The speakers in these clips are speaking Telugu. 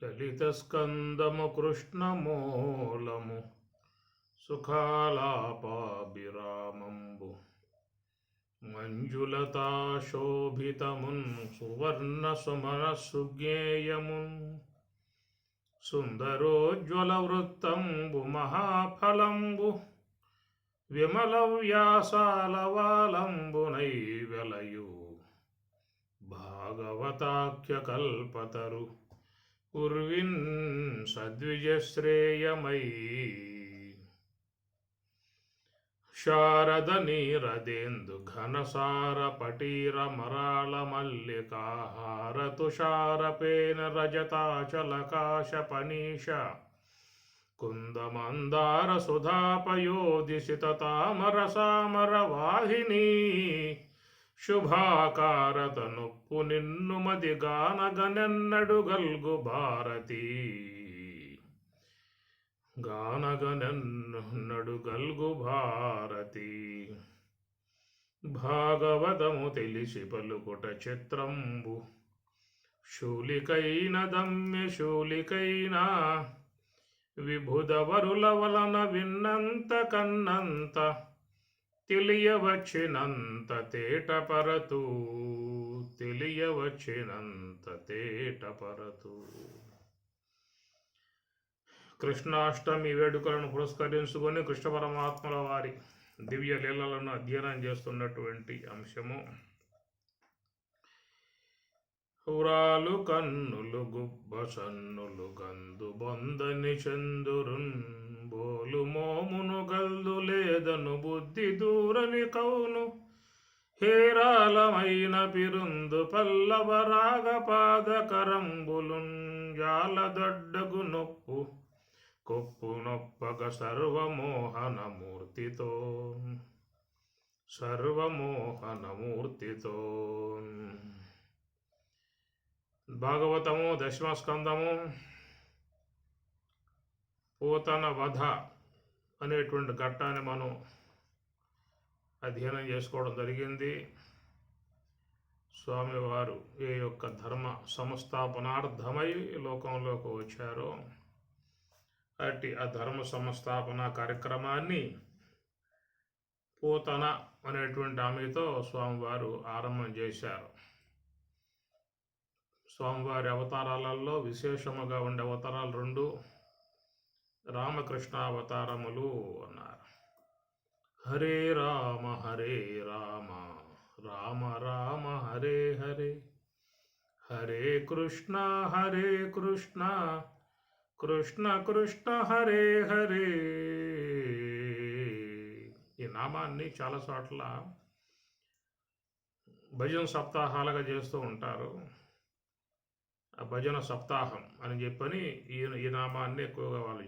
లలితస్కందము కృష్ణమూలము సుఖాలాపాభిరామంబు మంజులతాశోభితమున్ సువర్ణ సుమన సుజ్ఞేయమున్ సుందరోజ్వల వృత్తంబు మహాఫలంబు విమల వ్యాసాలవాలంబునై వెలయు భాగవతాఖ్య కల్పతరు ఉర్విన్ సద్విజశ్రేయమై శారద నీరదేందు ఘనసార పటీర మరాళ మల్లికాహార తుషారపేన రజతాచలకాశ పనీష కుందమందార సుధాపయోదిశిత తామర సామర వాహిని శుభాకారత నొప్పు నిన్ను మది గానగనెన్నడు గల్గు భారతి గానగనెన్నడు గల్గు భారతి భాగవతము తెలిసి పలుకుట చిత్రంబు శూలికైన దమ్య శూలికైన విభుదవరుల వలన విన్నంత కన్నంత తెలియవచ్చినంత తేటపరతు తెలియవచ్చినంత తేటపరతు. కృష్ణాష్టమి వేడుకలను పురస్కరించుకొని కృష్ణ పరమాత్మల వారి దివ్య లీలలను అధ్యయనం చేస్తున్నటువంటి అంశము హురాలు కన్నులు గుబ్బ సన్నులు గందు బొందని చందురున్ బోలు మోమును గల్దు లేదను బుద్ధి దూరని కౌను హేరాళమైన పిరుందు పల్లవ రాగపాదకరంబులున్ జాలదొడ్డగు నొప్పు కొప్పు నొప్పగ సర్వమోహనమూర్తితో సర్వమోహనమూర్తితో. భాగవతము దశమ స్కందము పూతన వధ అనేటువంటి ఘట్టాన్ని మనం అధ్యయనం చేసుకోవడం జరిగింది. స్వామివారు ఏ యొక్క ధర్మ సంస్థాపనార్థమై లోకంలోకి వచ్చారో అట్టి ఆ ధర్మ సంస్థాపన కార్యక్రమాన్ని పూతన అనేటువంటి ఆమెతో స్వామివారు ఆరంభం చేశారు. స్వామివారి అవతారాలలో విశేషముగా ఉండే అవతారాలు రెండు రామకృష్ణ అవతారములు అన్నారు. హరే రామ రామ రామ హరే హరే, హరే కృష్ణ కృష్ణ కృష్ణ హరే హరే. ఈ నామాన్ని చాలా చోట్ల భజన సప్తాహాలుగా చేస్తూ ఉంటారు. ఆ భజన సప్తాహం అని చెప్పని ఈ నామాన్ని ఎక్కువగా వాళ్ళు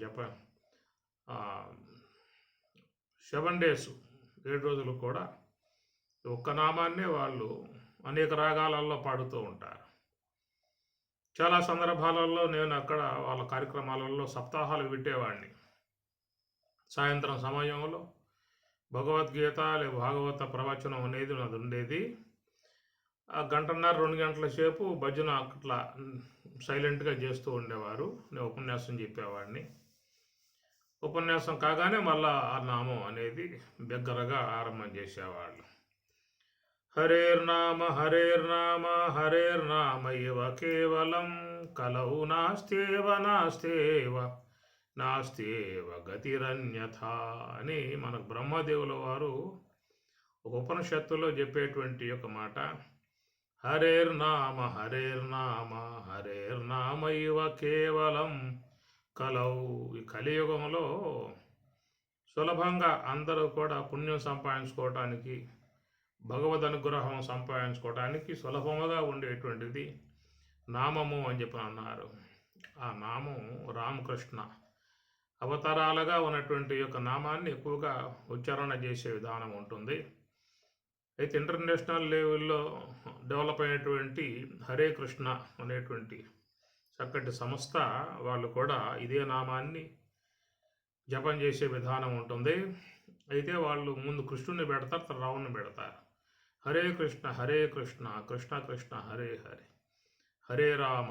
7 days 7 రోజులు కూడా ఒక్క నామాన్నే వాళ్ళు అనేక రాగాలలో పాడుతూ ఉంటారు. చాలా సందర్భాలలో నేను అక్కడ వాళ్ళ కార్యక్రమాలలో సప్తాహాలు విట్టేవాడిని. సాయంత్రం సమయంలో భగవద్గీత లేదా భాగవత ప్రవచనం అనేది నాది ఉండేది. ఆ 1.5-2 గంటల సేపు భజన అట్లా సైలెంట్గా చేస్తూ ఉండేవారు. నేను ఉపన్యాసం చెప్పేవాడిని. ఉపన్యాసం కాగానే మళ్ళా ఆ నామం అనేది బిగ్గరగా ఆరంభం చేసేవాళ్ళు. హరేర్నామ ఇవ కేవలం కలౌ నాస్తేవ గతిరన్యథ అని మనకు బ్రహ్మదేవుల వారు ఒక ఉపనిషత్తులో చెప్పేటువంటి ఒక మాట. హరేర్నామ ఇవ కేవలం కలౌ. ఈ కలియుగంలో సులభంగా అందరూ కూడా పుణ్యం సంపాదించుకోవటానికి, భగవద్ అనుగ్రహం సంపాదించుకోవటానికి సులభముగా ఉండేటువంటిది నామము అని చెప్పి అన్నారు. ఆ నామం రామకృష్ణ అవతారాలుగా ఉన్నటువంటి యొక్క నామాన్ని ఎక్కువగా ఉచ్చారణ చేసే విధానం ఉంటుంది. అయితే ఇంటర్నేషనల్ లెవెల్లో డెవలప్ అయినటువంటి హరే కృష్ణ అనేటువంటి చక్కటి సంస్థ వాళ్ళు కూడా ఇదే నామాన్ని జపం చేసే విధానం ఉంటుంది. అయితే వాళ్ళు ముందు కృష్ణుని పెడతారు, తర్వాత రావుని పెడతారు. హరే కృష్ణ కృష్ణ కృష్ణ హరే హరే, హరే రామ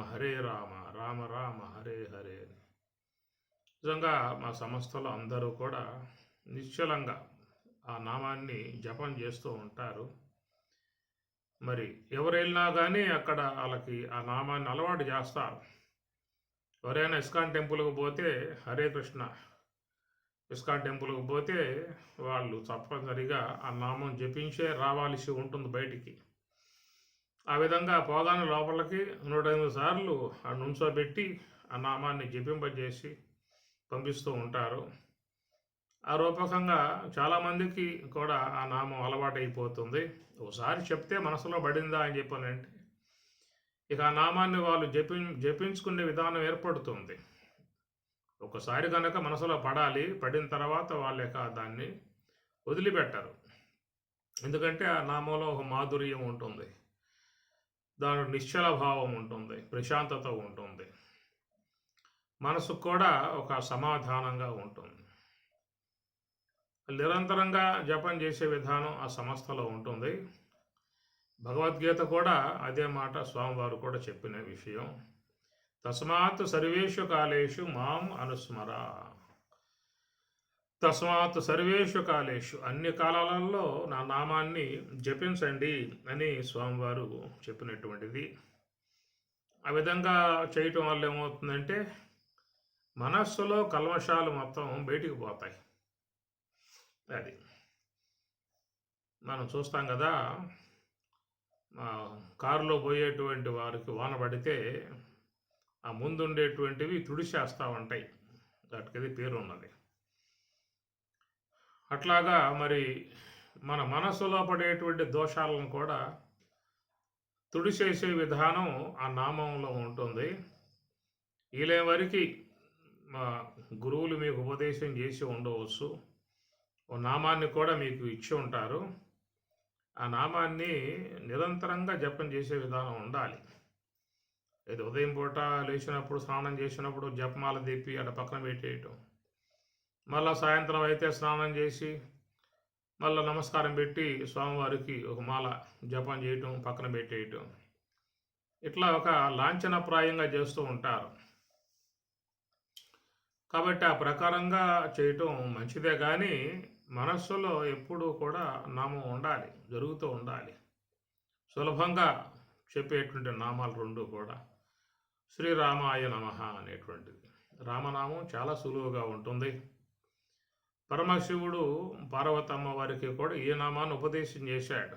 రామ రామ హరే హరే అని. నిజంగా మా సంస్థలో అందరూ కూడా నిశ్చలంగా ఆ నామాన్ని జపం చేస్తూ ఉంటారు. మరి ఎవరు వెళ్ళినా కానీ అక్కడ వాళ్ళకి ఆ నామాన్ని అలవాటు చేస్తారు. ఎవరైనా ఇస్కాన్ టెంపుల్కి పోతే హరే కృష్ణ, ఇస్కాన్ టెంపుల్కి పోతే వాళ్ళు తప్పనిసరిగా ఆ నామం జపించే రావాల్సి ఉంటుంది బయటికి. ఆ విధంగా పోగానే లోపలికి 108 సార్లు ఆ నుంచోబెట్టి ఆ నామాన్ని జపింపజేసి పంపిస్తూ ఉంటారు. ఆ రూపకంగా చాలామందికి కూడా ఆ నామం అలవాటైపోతుంది. ఒకసారి చెప్తే మనసులో పడిందా అని చెప్పానంటే ఇక ఆ నామాన్ని వాళ్ళు జపించుకునే విధానం ఏర్పడుతుంది. ఒకసారి కనుక మనసులో పడాలి, పడిన తర్వాత వాళ్ళు ఇక దాన్ని వదిలిపెట్టరు. ఎందుకంటే ఆ నామంలో ఒక మాధుర్యం ఉంటుంది, దాని నిశ్చల భావం ఉంటుంది, ప్రశాంతత ఉంటుంది, మనసుకు కూడా ఒక సమాధానంగా ఉంటుంది. నిరంతరంగా జపం చేసే విధానం ఆ సంస్థలో ఉంటుంది. భగవద్గీత కూడా అదే మాట స్వామివారు కూడా చెప్పిన విషయం. తస్మాత్ సర్వేషు కాలేషు మాం అనుస్మర. తస్మాత్ సర్వేషు కాలేషు, అన్ని కాలాలలో నా నామాన్ని జపించండి అని స్వామివారు చెప్పినటువంటిది. ఆ విధంగా చేయటం వల్ల ఏమవుతుందంటే మనస్సులో కల్మషాలు మొత్తం బయటికి పోతాయి. అది మనం చూస్తాం కదా, కారులో పోయేటువంటి వారికి వాన పడితే ఆ ముందుండేటువంటివి తుడిచేస్తూ ఉంటాయి, వాటికి పేరు ఉన్నది. అట్లాగా మరి మన మనసులో పడేటువంటి దోషాలను కూడా తుడిచేసే విధానం ఆ నామంలో ఉంటుంది. వీలే వరకు మా గురువులు మీకు ఉపదేశం చేసి ఉండవచ్చు, ఓ నామాన్ని కూడా మీకు ఇచ్చి ఉంటారు. ఆ నామాన్ని నిరంతరంగా జపం చేసే విధానం ఉండాలి. ఇది ఉదయం పూట లేచినప్పుడు స్నానం చేసినప్పుడు జపమాల తెప్పి అక్కడ పక్కన పెట్టేయటం, మళ్ళీ సాయంత్రం అయితే స్నానం చేసి మళ్ళీ నమస్కారం పెట్టి స్వామివారికి ఒక మాల జపం చేయటం, పక్కన పెట్టేయటం, ఇట్లా ఒక లాంఛనప్రాయంగా చేస్తూ ఉంటారు. కాబట్టి ఆ ప్రకారంగా చేయటం మంచిదే, కానీ మనస్సులో ఎప్పుడూ కూడా నామం ఉండాలి, జరుగుతూ ఉండాలి. సులభంగా చెప్పేటువంటి నామాలు రెండు కూడా శ్రీరామాయ నమః అనేటువంటిది. రామనామం చాలా సులువుగా ఉంటుంది. పరమశివుడు పార్వతమ్మ వారికి కూడా ఈ నామాన్ని ఉపదేశం చేశాడు.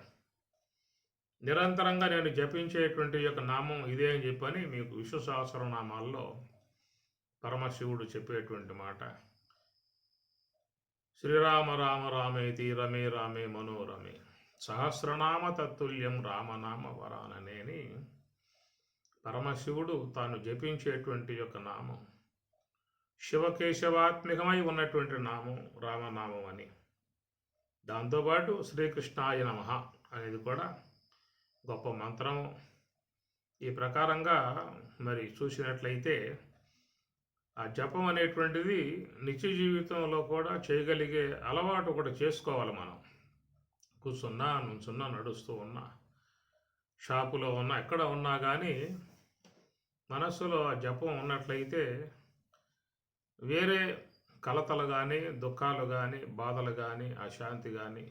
నిరంతరంగా నేను జపించేటువంటి యొక్క నామం ఇదే అని చెప్పని మీకు విష్ణు సహస్రనామాల్లో పరమశివుడు చెప్పేటువంటి మాట. శ్రీరామ రామ రామేతి రమే రామే మనోరమే సహస్రనామ తత్తుల్యం రామనామ వరాననేని పరమశివుడు తాను జపించేటువంటి యొక్క నామం శివకేశవాత్మికమై ఉన్నటువంటి నామం రామనామం అని. దాంతోపాటు శ్రీకృష్ణాయ నమః అనేది కూడా గొప్ప మంత్రం. ఈ ప్రకారంగా మరి చూసినట్లయితే ఆ జపం అనేటువంటిది నిత్య జీవితంలో కూడా చేయగలిగే అలవాటు కూడా చేసుకోవాలి. మనం కూర్చున్నా, నుంచున్నా, నడుస్తూ ఉన్నా, షాపులో ఉన్నా, ఎక్కడ ఉన్నా కానీ మనస్సులో ఆ జపం ఉన్నట్లయితే వేరే కలతలు కానీ, దుఃఖాలు కానీ, బాధలు కానీ, అశాంతి కానీ,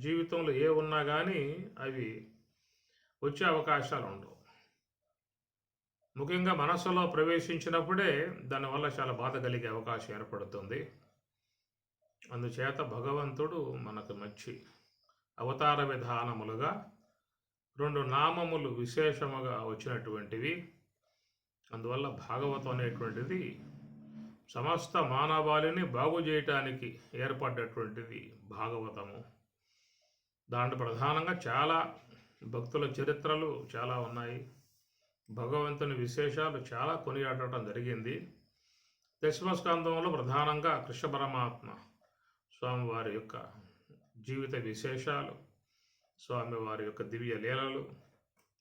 జీవితంలో ఏ ఉన్నా కానీ అవి వచ్చే అవకాశాలు ఉండవు. ముఖ్యంగా మనస్సులో ప్రవేశించినప్పుడే దానివల్ల చాలా బాధ కలిగే అవకాశం ఏర్పడుతుంది. అందుచేత భగవంతుడు మనకు మంచి అవతార విధానములుగా 2 నామములు విశేషముగా వచ్చినటువంటివి. అందువల్ల భాగవతం అనేటువంటిది సమస్త మానవాళిని బాగు చేయటానికి ఏర్పడ్డటువంటిది భాగవతము. దాంట్లో ప్రధానంగా చాలా భక్తుల చరిత్రలు చాలా ఉన్నాయి. భగవంతుని విశేషాలు చాలా కొనియాడటం జరిగింది. దశమస్కందంలో ప్రధానంగా కృష్ణ పరమాత్మ స్వామివారి యొక్క జీవిత విశేషాలు, స్వామివారి యొక్క దివ్య లీలలు,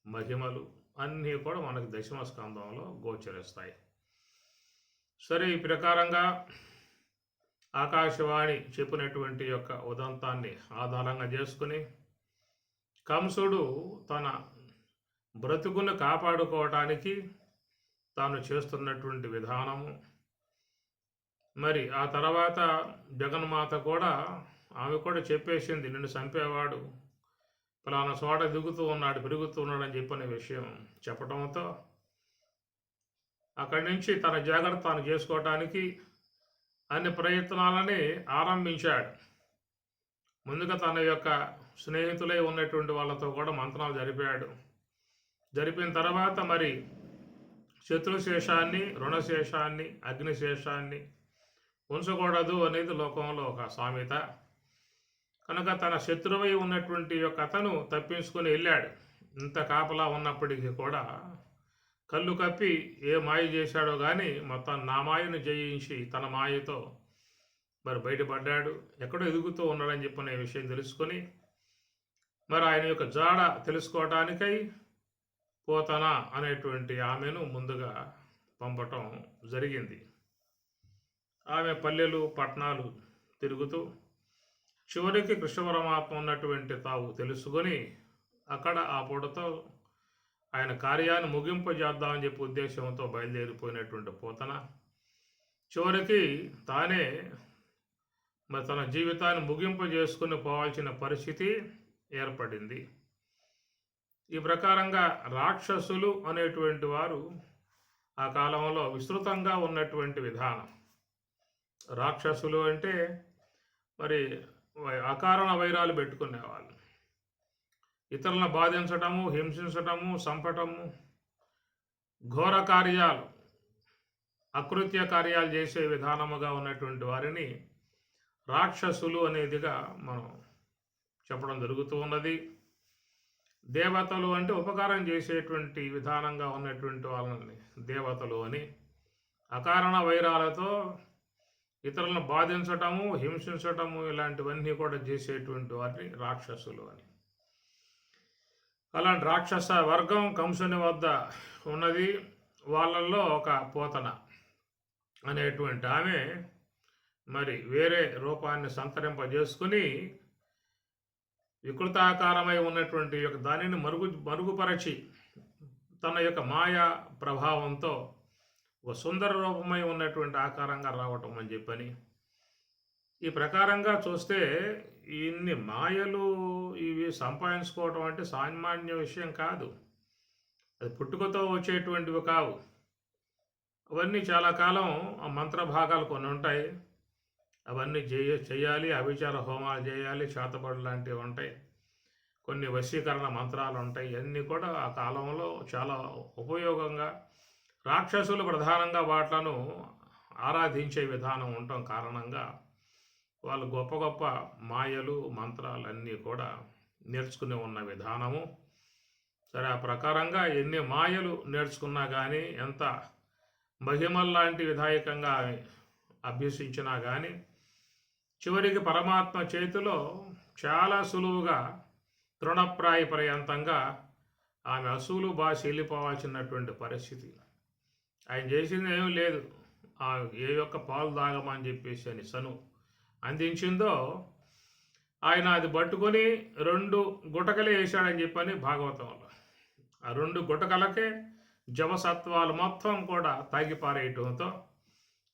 మహిమలు అన్నీ కూడా మనకు దశమస్కందంలో గోచరిస్తాయి. సరే, ఈ ప్రకారంగా ఆకాశవాణి చెప్పినటువంటి యొక్క ఉదంతాన్ని ఆధారంగా చేసుకుని కంసుడు తన బ్రతుకును కాపాడుకోవటానికి తాను చేస్తున్నటువంటి విధానము. మరి ఆ తర్వాత జగన్మాత కూడా ఆమె కూడా చెప్పేసింది, నిన్ను చంపేవాడు ఫలానా చోట దిగుతూ ఉన్నాడు, పెరుగుతూ ఉన్నాడు అని చెప్పిన విషయం చెప్పడంతో అక్కడి నుంచి తన జాగ్రత్త తాను చేసుకోవటానికి అన్ని ప్రయత్నాలని ఆరంభించాడు. ముందుగా తన యొక్క స్నేహితులై ఉన్నటువంటి వాళ్ళతో కూడా మంత్రాలు జరిపాడు. జరిపిన తర్వాత మరి శత్రుశేషాన్ని, రుణశేషాన్ని, అగ్నిశేషాన్ని ఉంచకూడదు అనేది లోకంలో ఒక సామెత. కనుక తన శత్రువై ఉన్నటువంటి యొక్క అతను తప్పించుకొని వెళ్ళాడు. ఇంత కాపలా ఉన్నప్పటికీ కూడా కళ్ళు కప్పి ఏ మాయ చేశాడో కానీ మొత్తం నా మాయను జయించి తన మాయతో మరి బయటపడ్డాడు. ఎక్కడో ఎదుగుతూ ఉన్నాడని చెప్పిన విషయం తెలుసుకొని మరి ఆయన యొక్క జాడ తెలుసుకోవటానికై పోతన అనేటువంటి ఆమెను ముందుగా పంపటం జరిగింది. ఆమె పల్లెలు పట్టణాలు తిరుగుతూ చివరికి కృష్ణ పరమాత్మ ఉన్నటువంటి తావు తెలుసుకొని అక్కడ ఆ పూటతో ఆయన కార్యాన్ని ముగింపజేద్దామని చెప్పి ఉద్దేశంతో బయలుదేరిపోయినటువంటి పోతన చివరికి తానే మరి తన జీవితాన్ని ముగింపజేసుకుని పోవాల్సిన పరిస్థితి ఏర్పడింది. ఈ ప్రకారంగా రాక్షసులు అనేటువంటి వారు ఆ కాలంలో విస్తృతంగా ఉన్నటువంటి విధానం. రాక్షసులు అంటే మరి అకారణ వైరాలు పెట్టుకునేవాళ్ళు, ఇతరులను బాధించటము, హింసించటము, చంపటము, ఘోర కార్యాలు, అకృత్య కార్యాలు చేసే విధానముగా ఉన్నటువంటి వారిని రాక్షసులు అనేదిగా మనం చెప్పడం జరుగుతూ ఉన్నది. దేవతలు అంటే ఉపకారం చేసేటువంటి విధానంగా ఉన్నటువంటి వాళ్ళని దేవతలు అని, అకారణ వైరాలతో ఇతరులను బాధించటము, హింసించటము ఇలాంటివన్నీ కూడా చేసేటువంటి వారిని రాక్షసులు అని. అలాంటి రాక్షస వర్గం కంసుని వద్ద ఉన్నది. వాళ్ళల్లో ఒక పోతన అనేటువంటి ఆమె మరి వేరే రూపాన్ని సంతరింపజేసుకుని వికృతాకారమై ఉన్నటువంటి యొక్క దానిని మరుగుపరచి తన యొక్క మాయా ప్రభావంతో ఒక సుందర రూపమై ఉన్నటువంటి ఆకారంగా రావటం అని చెప్పని. ఈ ప్రకారంగా చూస్తే ఇన్ని మాయలు ఇవి సంపాదించుకోవటం అంటే సామాన్య విషయం కాదు. అది పుట్టుకతో వచ్చేటువంటివి కావు. అవన్నీ చాలా కాలం ఆ మంత్ర భాగాలు కొన్ని ఉంటాయి, అవన్నీ చేయాలి. అభిచార హోమాలు చేయాలి, చేతబడులు లాంటివి ఉంటాయి, కొన్ని వశీకరణ మంత్రాలు ఉంటాయి. ఇవన్నీ కూడా ఆ కాలంలో చాలా ఉపయోగంగా రాక్షసులు ప్రధానంగా వాట్లను ఆరాధించే విధానం ఉండటం కారణంగా వాళ్ళు గొప్ప గొప్ప మాయలు మంత్రాలన్నీ కూడా నేర్చుకుని ఉన్న విధానము. సరే, ఆ ప్రకారంగా ఎన్ని మాయలు నేర్చుకున్నా కానీ, ఎంత మహిమల్లాంటి విధాయకంగా అభ్యసించినా కానీ చివరికి పరమాత్మ చేతిలో చాలా సులువుగా తృణప్రాయ పర్యంతంగా ఆమె అసూలు బాసి వెళ్ళిపోవాల్సినటువంటి పరిస్థితి. ఆయన చేసింది ఏమీ లేదు. ఏ యొక్క పాలు తాగమని చెప్పేసి అని సను అందించిందో ఆయన అది పట్టుకొని 2 గుటకలే వేశాడని చెప్పని భాగవతంలో. ఆ 2 గుటకలకే జవసత్వాలు మొత్తం కూడా తాగిపారేయటంతో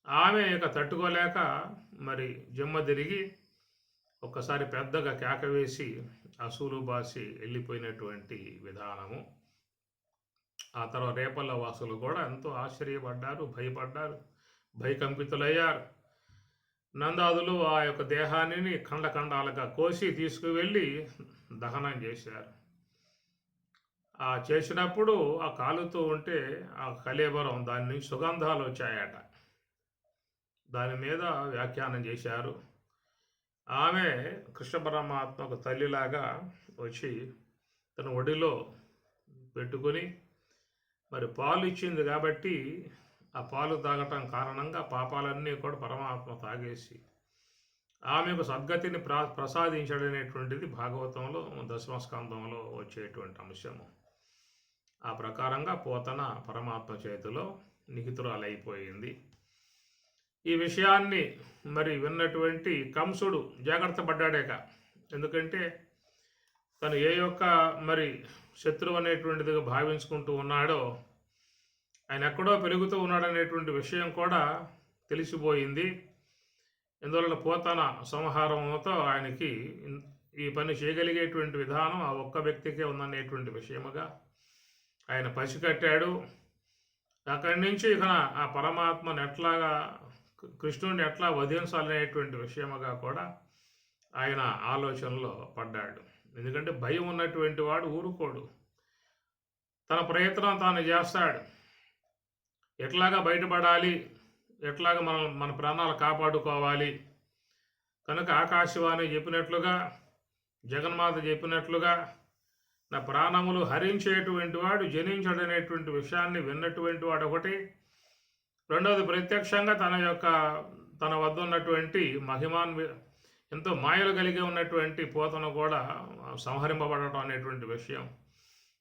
ఆమె ఇక తట్టుకోలేక మరి జిమ్మ తిరిగి ఒక్కసారి పెద్దగా కేక వేసి అసూలు బాసి వెళ్ళిపోయినటువంటి విధానము. ఆ తర్వాత రేపల్ల వాసులు కూడా ఎంతో ఆశ్చర్యపడ్డారు, భయపడ్డారు, భయకంపితులయ్యారు. నందాదులు ఆ యొక్క దేహాన్ని ఖండఖండాలుగా కోసి తీసుకువెళ్ళి దహనం చేశారు. ఆ చేసినప్పుడు ఆ కాలుతూ ఉంటే ఆ కళేబరం దాని నుంచి సుగంధాలు వచ్చాయట. దాని మీద వ్యాఖ్యానం చేశారు. ఆమె కృష్ణ పరమాత్మకు తల్లిలాగా వచ్చి తన ఒడిలో పెట్టుకొని మరి పాలు ఇచ్చింది కాబట్టి ఆ పాలు తాగటం కారణంగా పాపాలన్నీ కూడా పరమాత్మ తాగేసి ఆమెకు సద్గతిని ప్రసాదించడనేటువంటిది భాగవతంలో 10వ స్కందంలో వచ్చేటువంటి అంశము. ఆ ప్రకారంగా పోతన పరమాత్మ చేతిలో నిహితురాలైపోయింది. ఈ విషయాన్ని మరి విన్నటువంటి కంసుడు జాగ్రత్త పడ్డాడేక. ఎందుకంటే తను ఏ యొక్క మరి శత్రువు అనేటువంటిదిగా భావించుకుంటూ ఉన్నాడో ఆయన ఎక్కడో పెరుగుతూ ఉన్నాడనేటువంటి విషయం కూడా తెలిసిపోయింది. ఇందువలన పోతన సంహారంతో ఆయనకి ఈ పని చేయగలిగేటువంటి విధానం ఆ ఒక్క వ్యక్తికే ఉందనేటువంటి విషయముగా ఆయన పసికట్టాడు. అక్కడి నుంచి ఇక ఆ పరమాత్మను ఎట్లాగా కృష్ణుడిని ఎట్లా వధించాలనేటువంటి విషయముగా కూడా ఆయన ఆలోచనలో పడ్డాడు. ఎందుకంటే భయం ఉన్నటువంటి వాడు ఊరుకోడు, తన ప్రయత్నం తాను చేస్తాడు. ఎట్లాగా బయటపడాలి, ఎట్లాగా మన ప్రాణాలు కాపాడుకోవాలి. కనుక ఆకాశవాణి చెప్పినట్లుగా, జగన్మాత చెప్పినట్లుగా నా ప్రాణములు హరించేటువంటి వాడు జనించడనేటువంటి విషయాన్ని విన్నటువంటి వాడు ఒకటి. రెండవది ప్రత్యక్షంగా తన వద్ద ఉన్నటువంటి ఎంతో మాయలు కలిగి ఉన్నటువంటి పోతను కూడా సంహరింపబడటం అనేటువంటి విషయం.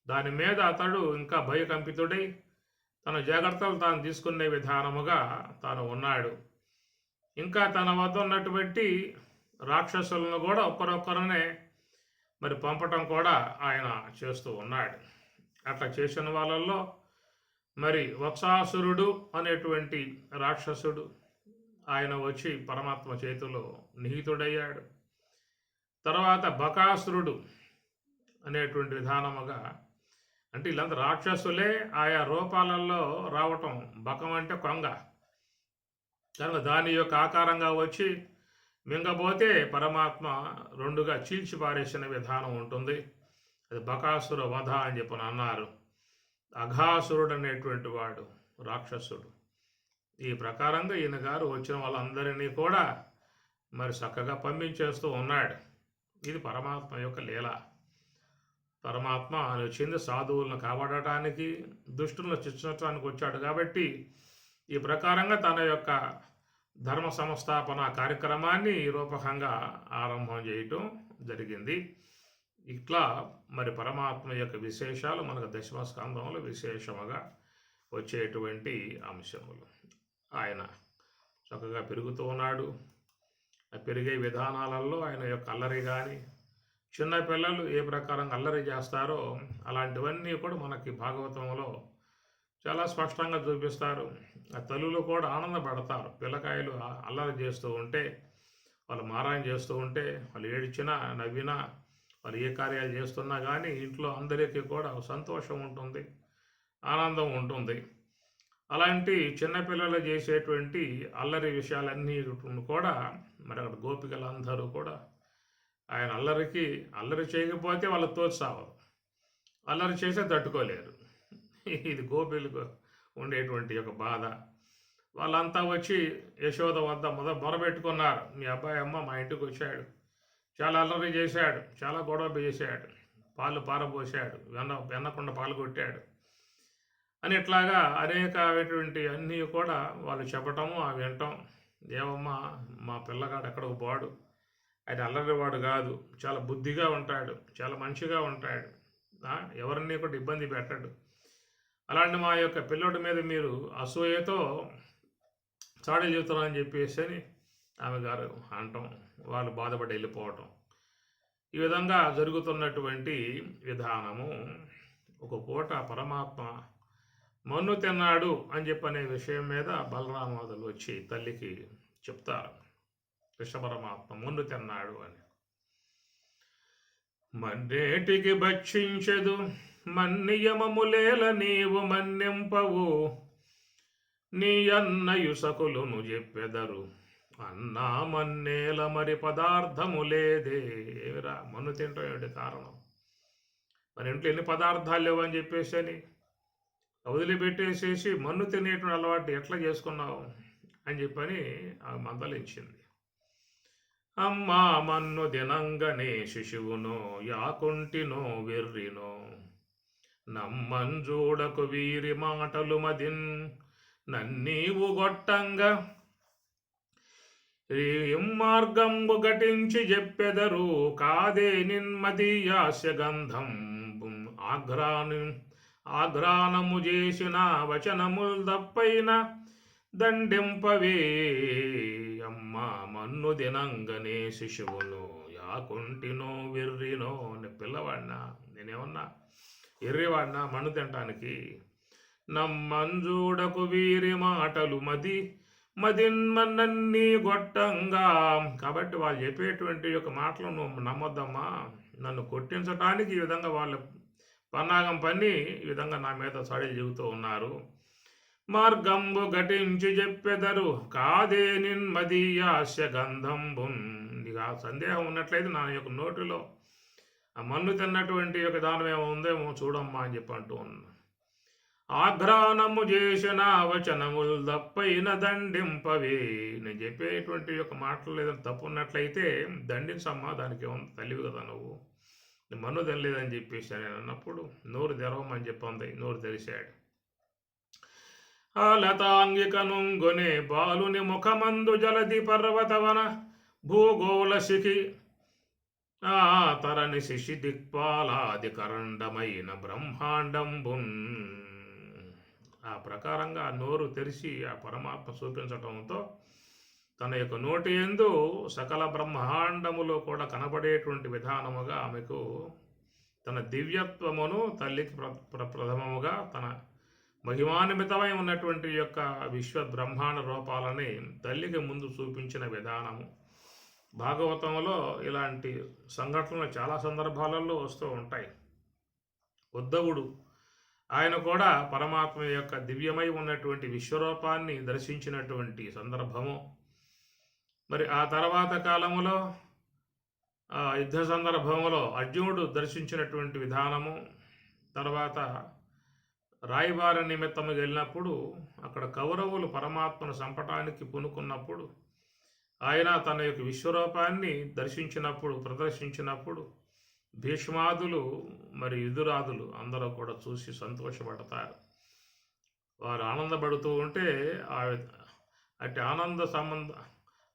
దాని మీద అతడు ఇంకా భయకంపితుడై తన జాగ్రత్తలు తాను తీసుకునే విధానముగా తాను ఉన్నాడు. ఇంకా తన వద్ద ఉన్నటువంటి రాక్షసులను కూడా ఒక్కరొక్కరనే మరి పంపటం కూడా ఆయన చేస్తూ ఉన్నాడు. అట్లా చేసిన వాళ్ళల్లో మరి వత్సాసురుడు అనేటువంటి రాక్షసుడు ఆయన వచ్చి పరమాత్మ చేతిలో నిహితుడయ్యాడు. తర్వాత బకాసురుడు అనేటువంటి విధానముగా, అంటే వీళ్ళంతా రాక్షసులే ఆయా రూపాలలో రావటం. బకం అంటే కొంగ కనుక దాని యొక్క ఆకారంగా వచ్చి మింగబోతే పరమాత్మ రెండుగా చీల్చి పారేసిన విధానం ఉంటుంది. అది బకాసుర వధ అని చెప్పని అన్నారు. అఘాసురుడు అనేటువంటి వాడు రాక్షసుడు. ఈ ప్రకారంగా ఈయన గారు వచ్చిన వాళ్ళందరినీ కూడా మరి చక్కగా పంపించేస్తూ ఉన్నాడు. ఇది పరమాత్మ యొక్క లీల. పరమాత్మ వచ్చింది సాధువులను కాపాడటానికి, దుష్టులను శిక్షించడానికి వచ్చాడు. కాబట్టి ఈ ప్రకారంగా తన యొక్క ధర్మ సంస్థాపన కార్యక్రమాన్ని ఈ రూపకంగా ఆరంభం చేయటం జరిగింది. ఇట్లా మరి పరమాత్మ యొక్క విశేషాలు మనకు దశమస్కంధంలో విశేషముగా వచ్చేటువంటి అంశములు. ఆయన చక్కగా పెరుగుతూ ఉన్నాడు. ఆ పెరిగే విధానాలలో ఆయన యొక్క అల్లరి కానీ, చిన్నపిల్లలు ఏ ప్రకారంగా అల్లరి చేస్తారో అలాంటివన్నీ కూడా మనకి భాగవతంలో చాలా స్పష్టంగా చూపిస్తారు. ఆ తల్లులు కూడా ఆనందపడతారు. పిల్లకాయలు అల్లరి చేస్తూ ఉంటే, వాళ్ళు మారాయం చేస్తూ ఉంటే, వాళ్ళు ఏడ్చినా నవ్వినా, వాళ్ళు ఏ కార్యాలు చేస్తున్నా కానీ ఇంట్లో అందరికీ కూడా సంతోషం ఉంటుంది, ఆనందం ఉంటుంది. అలాంటి చిన్నపిల్లలు చేసేటువంటి అల్లరి విషయాలన్నీ కూడా మరి అక్కడ గోపికలందరూ కూడా ఆయన అల్లరి చేయకపోతే వాళ్ళు తోచావరు, అల్లరి చేస్తే తట్టుకోలేరు. ఇది గోపిలకు ఉండేటువంటి ఒక బాధ. వాళ్ళంతా వచ్చి యశోద వద్ద మొరబెట్టుకున్నారు. మీ అబ్బాయి అమ్మ మా ఇంటికి వచ్చాడు, చాలా అల్లరి చేశాడు, చాలా గొడవ చేశాడు, పాలు పారబోసాడు, వెన్నకుండా పాలు కొట్టాడు అని ఇట్లాగా అనేకమైనటువంటి అన్నీ కూడా వాళ్ళు చెప్పటము అవి వినటం. ఏమమ్మా మా పిల్లగాడు ఎక్కడికి పోడు, ఆయన అల్లరివాడు కాదు, చాలా బుద్ధిగా ఉంటాడు, చాలా మంచిగా ఉంటాడు, ఎవరిని కూడా ఇబ్బంది పెట్టాడు. అలాంటి మా యొక్క పిల్లోడి మీద మీరు అసూయతో చాడీలు చెబుతున్నారని చెప్పేసి అని ఆమె గారు అనటం, వాళ్ళు బాధపడి వెళ్ళిపోవటం. ఈ విధంగా జరుగుతున్నటువంటి విధానము. ఒక పూట పరమాత్మ మన్ను తిన్నాడు అని చెప్పనే విషయం మీద బలరామాదులు వచ్చి తల్లికి చెప్తారు. కృష్ణ పరమాత్మ మన్ను తిన్నాడు అని. మన్నేటికి భక్షించెదు మన్నియమములేల నీవు మన్నింపవు, నీ అన్నయు సకులును చెప్పెదరు అన్నా మన్నేల మరి పదార్థము లేదేరా. మన్ను తింటాం ఏమిటి కారణం? మన ఇంట్లో ఎన్ని పదార్థాలు లేవని చెప్పేసి అని వదిలిపెట్టేసేసి మన్ను తినేటువంటి అలవాటు ఎట్లా చేసుకున్నావు అని చెప్పని ఆమె మందలించింది. అమ్మా మన్ను దినంగనే శిశువునో యాకుంటినో వెర్రినో, నమ్మంజూడకు వీరి మాటలు మదిన్ నన్నీవు గొట్టంగా మార్గంబు ఘటించి చెప్పెదరు కాదే నిన్మదీయాస్య గంధం ఆఘ్రానము చేసిన వచనముల్ దప్పైన దండింపవే. అమ్మ మన్ను దినంగనే శిశువును కాకుంటినో వెర్రినో పిల్లవాడినా, నేనేమన్నా ఎర్రివాడినా మన్ను తినటానికి? నమ్మంజూడకు వీరి మాటలు మదిన్మన్నన్ని గొట్టంగా. కాబట్టి వాళ్ళు చెప్పేటువంటి యొక్క మాటలు నువ్వు నమ్మొద్దమ్మా. నన్ను కొట్టించటానికి ఈ విధంగా వాళ్ళు పన్నాగం పన్ని ఈ విధంగా నా మీద సడలు చెబుతూ ఉన్నారు. మార్గంబు ఘటించి చెప్పెదరు కాదే నిన్మదీయాస్య గంధంబున్. ఇక సందేహం ఉన్నట్లయితే నా యొక్క నోటిలో ఆ మన్ను తిన్నటువంటి యొక్క దానం ఏమో ఉందేమో చూడమ్మా అని చెప్పి అంటూ ఉన్నా. ఆఘ్రానము చేసిన వచనములు తప్పైన దండింపవే. నేను చెప్పేటువంటి యొక్క మాటలు ఏదైనా తప్పు ఉన్నట్లయితే దండించమ్మా, దానికి ఏమన్నా తల్లివి కదా నువ్వు, మన్ను తినలేదని చెప్పేసి నేను అన్నప్పుడు నోరు తెరవమని చెప్పింది. నోరు తెరిశాడు. ఆ లతాంగికనుంగొనే బాలుని ముఖమందు జలది పర్వతవన భూగోళ శిఖి తరణి శిశి దిక్పాలాది కరండమైన బ్రహ్మాండంబున్. ఆ ప్రకారంగా నోరు తెరిచి ఆ పరమాత్మ చూపించటంతో తన యొక్క నోటి యందు సకల బ్రహ్మాండములో కూడా కనబడేటువంటి విధానముగా ఆమెకు తన దివ్యత్వమును తల్లికి ప్రథమముగా తన మహిమాన్వితమై ఉన్నటువంటి యొక్క విశ్వ బ్రహ్మాండ రూపాలని తల్లికి ముందు చూపించిన విధానము. భాగవతంలో ఇలాంటి సంఘటనలు చాలా సందర్భాలలో వస్తూ ఉంటాయి. ఉద్ధవుడు ఆయన కూడా పరమాత్మ యొక్క దివ్యమై ఉన్నటువంటి విశ్వరూపాన్ని దర్శించినటువంటి సందర్భము. మరి ఆ తర్వాత కాలములో యుద్ధ సందర్భంలో అర్జునుడు దర్శించినటువంటి విధానము. తర్వాత రాయబార నిమిత్తము వెళ్ళినప్పుడు అక్కడ కౌరవులు పరమాత్మను చంపటానికి పూనుకున్నప్పుడు ఆయన తన యొక్క విశ్వరూపాన్ని దర్శించినప్పుడు ప్రదర్శించినప్పుడు భీష్మాదులు మరి యుధురాదులు అందరూ కూడా చూసి సంతోషపడతారు. వారు ఆనందపడుతూ ఉంటే అట్టి ఆనంద సంబంధ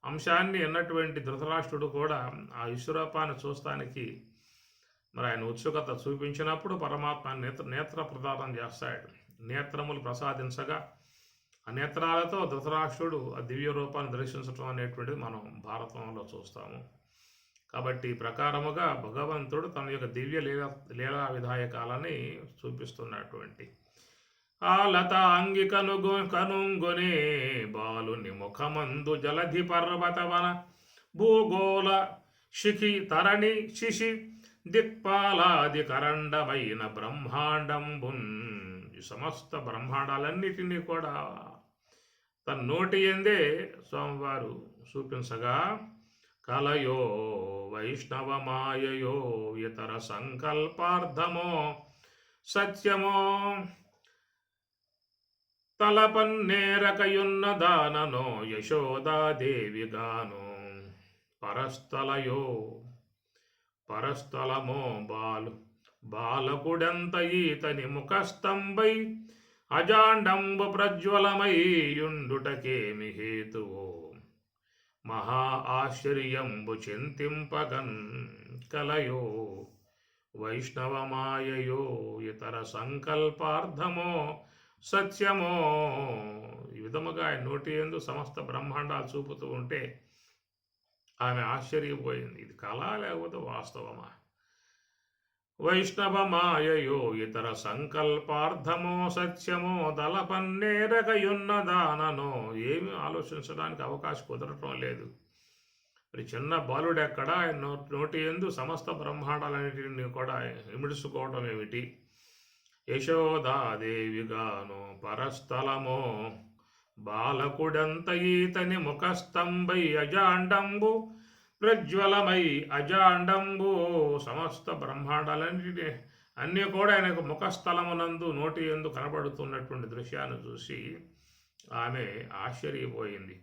అంశాన్ని ఎన్నటువంటి ధృతరాష్ట్రుడు కూడా ఆ విశ్వరూపాన్ని చూస్తానికి మరి ఆయన ఉత్సుకత చూపించినప్పుడు పరమాత్మ నేత్ర ప్రదానం చేస్తాడు. నేత్రములు ప్రసాదించగా ఆ నేత్రాలతో ధృతరాష్ట్రుడు ఆ దివ్య రూపాన్ని దర్శించడం అనేటువంటిది మనం భారతంలో చూస్తాము. కాబట్టి ప్రకారముగా భగవంతుడు తన యొక్క దివ్య లీలా విధాయకాలని చూపిస్తున్నటువంటి ఆ లతాంగి కనుంగొనే బాలుని ముఖమందు జలధి పర్వతవన భూగోళ శిఖి తరణి శిశి దిక్పాలాది కరండమైన బ్రహ్మాండంబున్. ఈ సమస్త బ్రహ్మాండాలన్నిటినీ కూడా తన నోటి యందే స్వామివారు చూపించగా కలయో వైష్ణవమాయయో ఇతర సంకల్పార్థమో సత్యమో తలపన్నేరకయున్న దాననో యశోదాదేవిగాను పరస్థలమో బాలకుడెంత ఈతని ముఖస్తంభై అజాండంబు ప్రజ్వలమై యుండుటకేమి హేతువో మహా ఆశ్చర్యంబు చింతింపగన్ కలయో వైష్ణవమాయయో ఇతర సంకల్పార్థమో సత్యమో. ఈ విధముగా ఆయన నోటి యందు సమస్త బ్రహ్మాండాలు చూపుతూ ఉంటే ఆమె ఆశ్చర్యపోయింది. ఇది కళ లేకపోతే వాస్తవమా? వైష్ణవమాయయో ఇతర సంకల్పార్థమో సత్యమో దళపన్నేరకయున్న దాననో. ఏమి ఆలోచించడానికి అవకాశం కుదరటం లేదు. మరి చిన్న బాలుడెక్కడ ఆయన నోటి యందు సమస్త బ్రహ్మాండాలన్నిటిని కూడా ఇమిడుచుకోవటం ఏమిటి? యశోదాదేవిగాను పరస్థలమో బాలకుడంత ఈతని ముఖస్తంభై అజాండంబు ప్రజ్వలమై అజాండంబు. సమస్త బ్రహ్మాండాలన్నిటి అన్నీ కూడా ఆయనకు ముఖస్థలమునందు నోటి యందు కనబడుతున్నటువంటి దృశ్యాన్ని చూసి ఆమె ఆశ్చర్యపోయింది.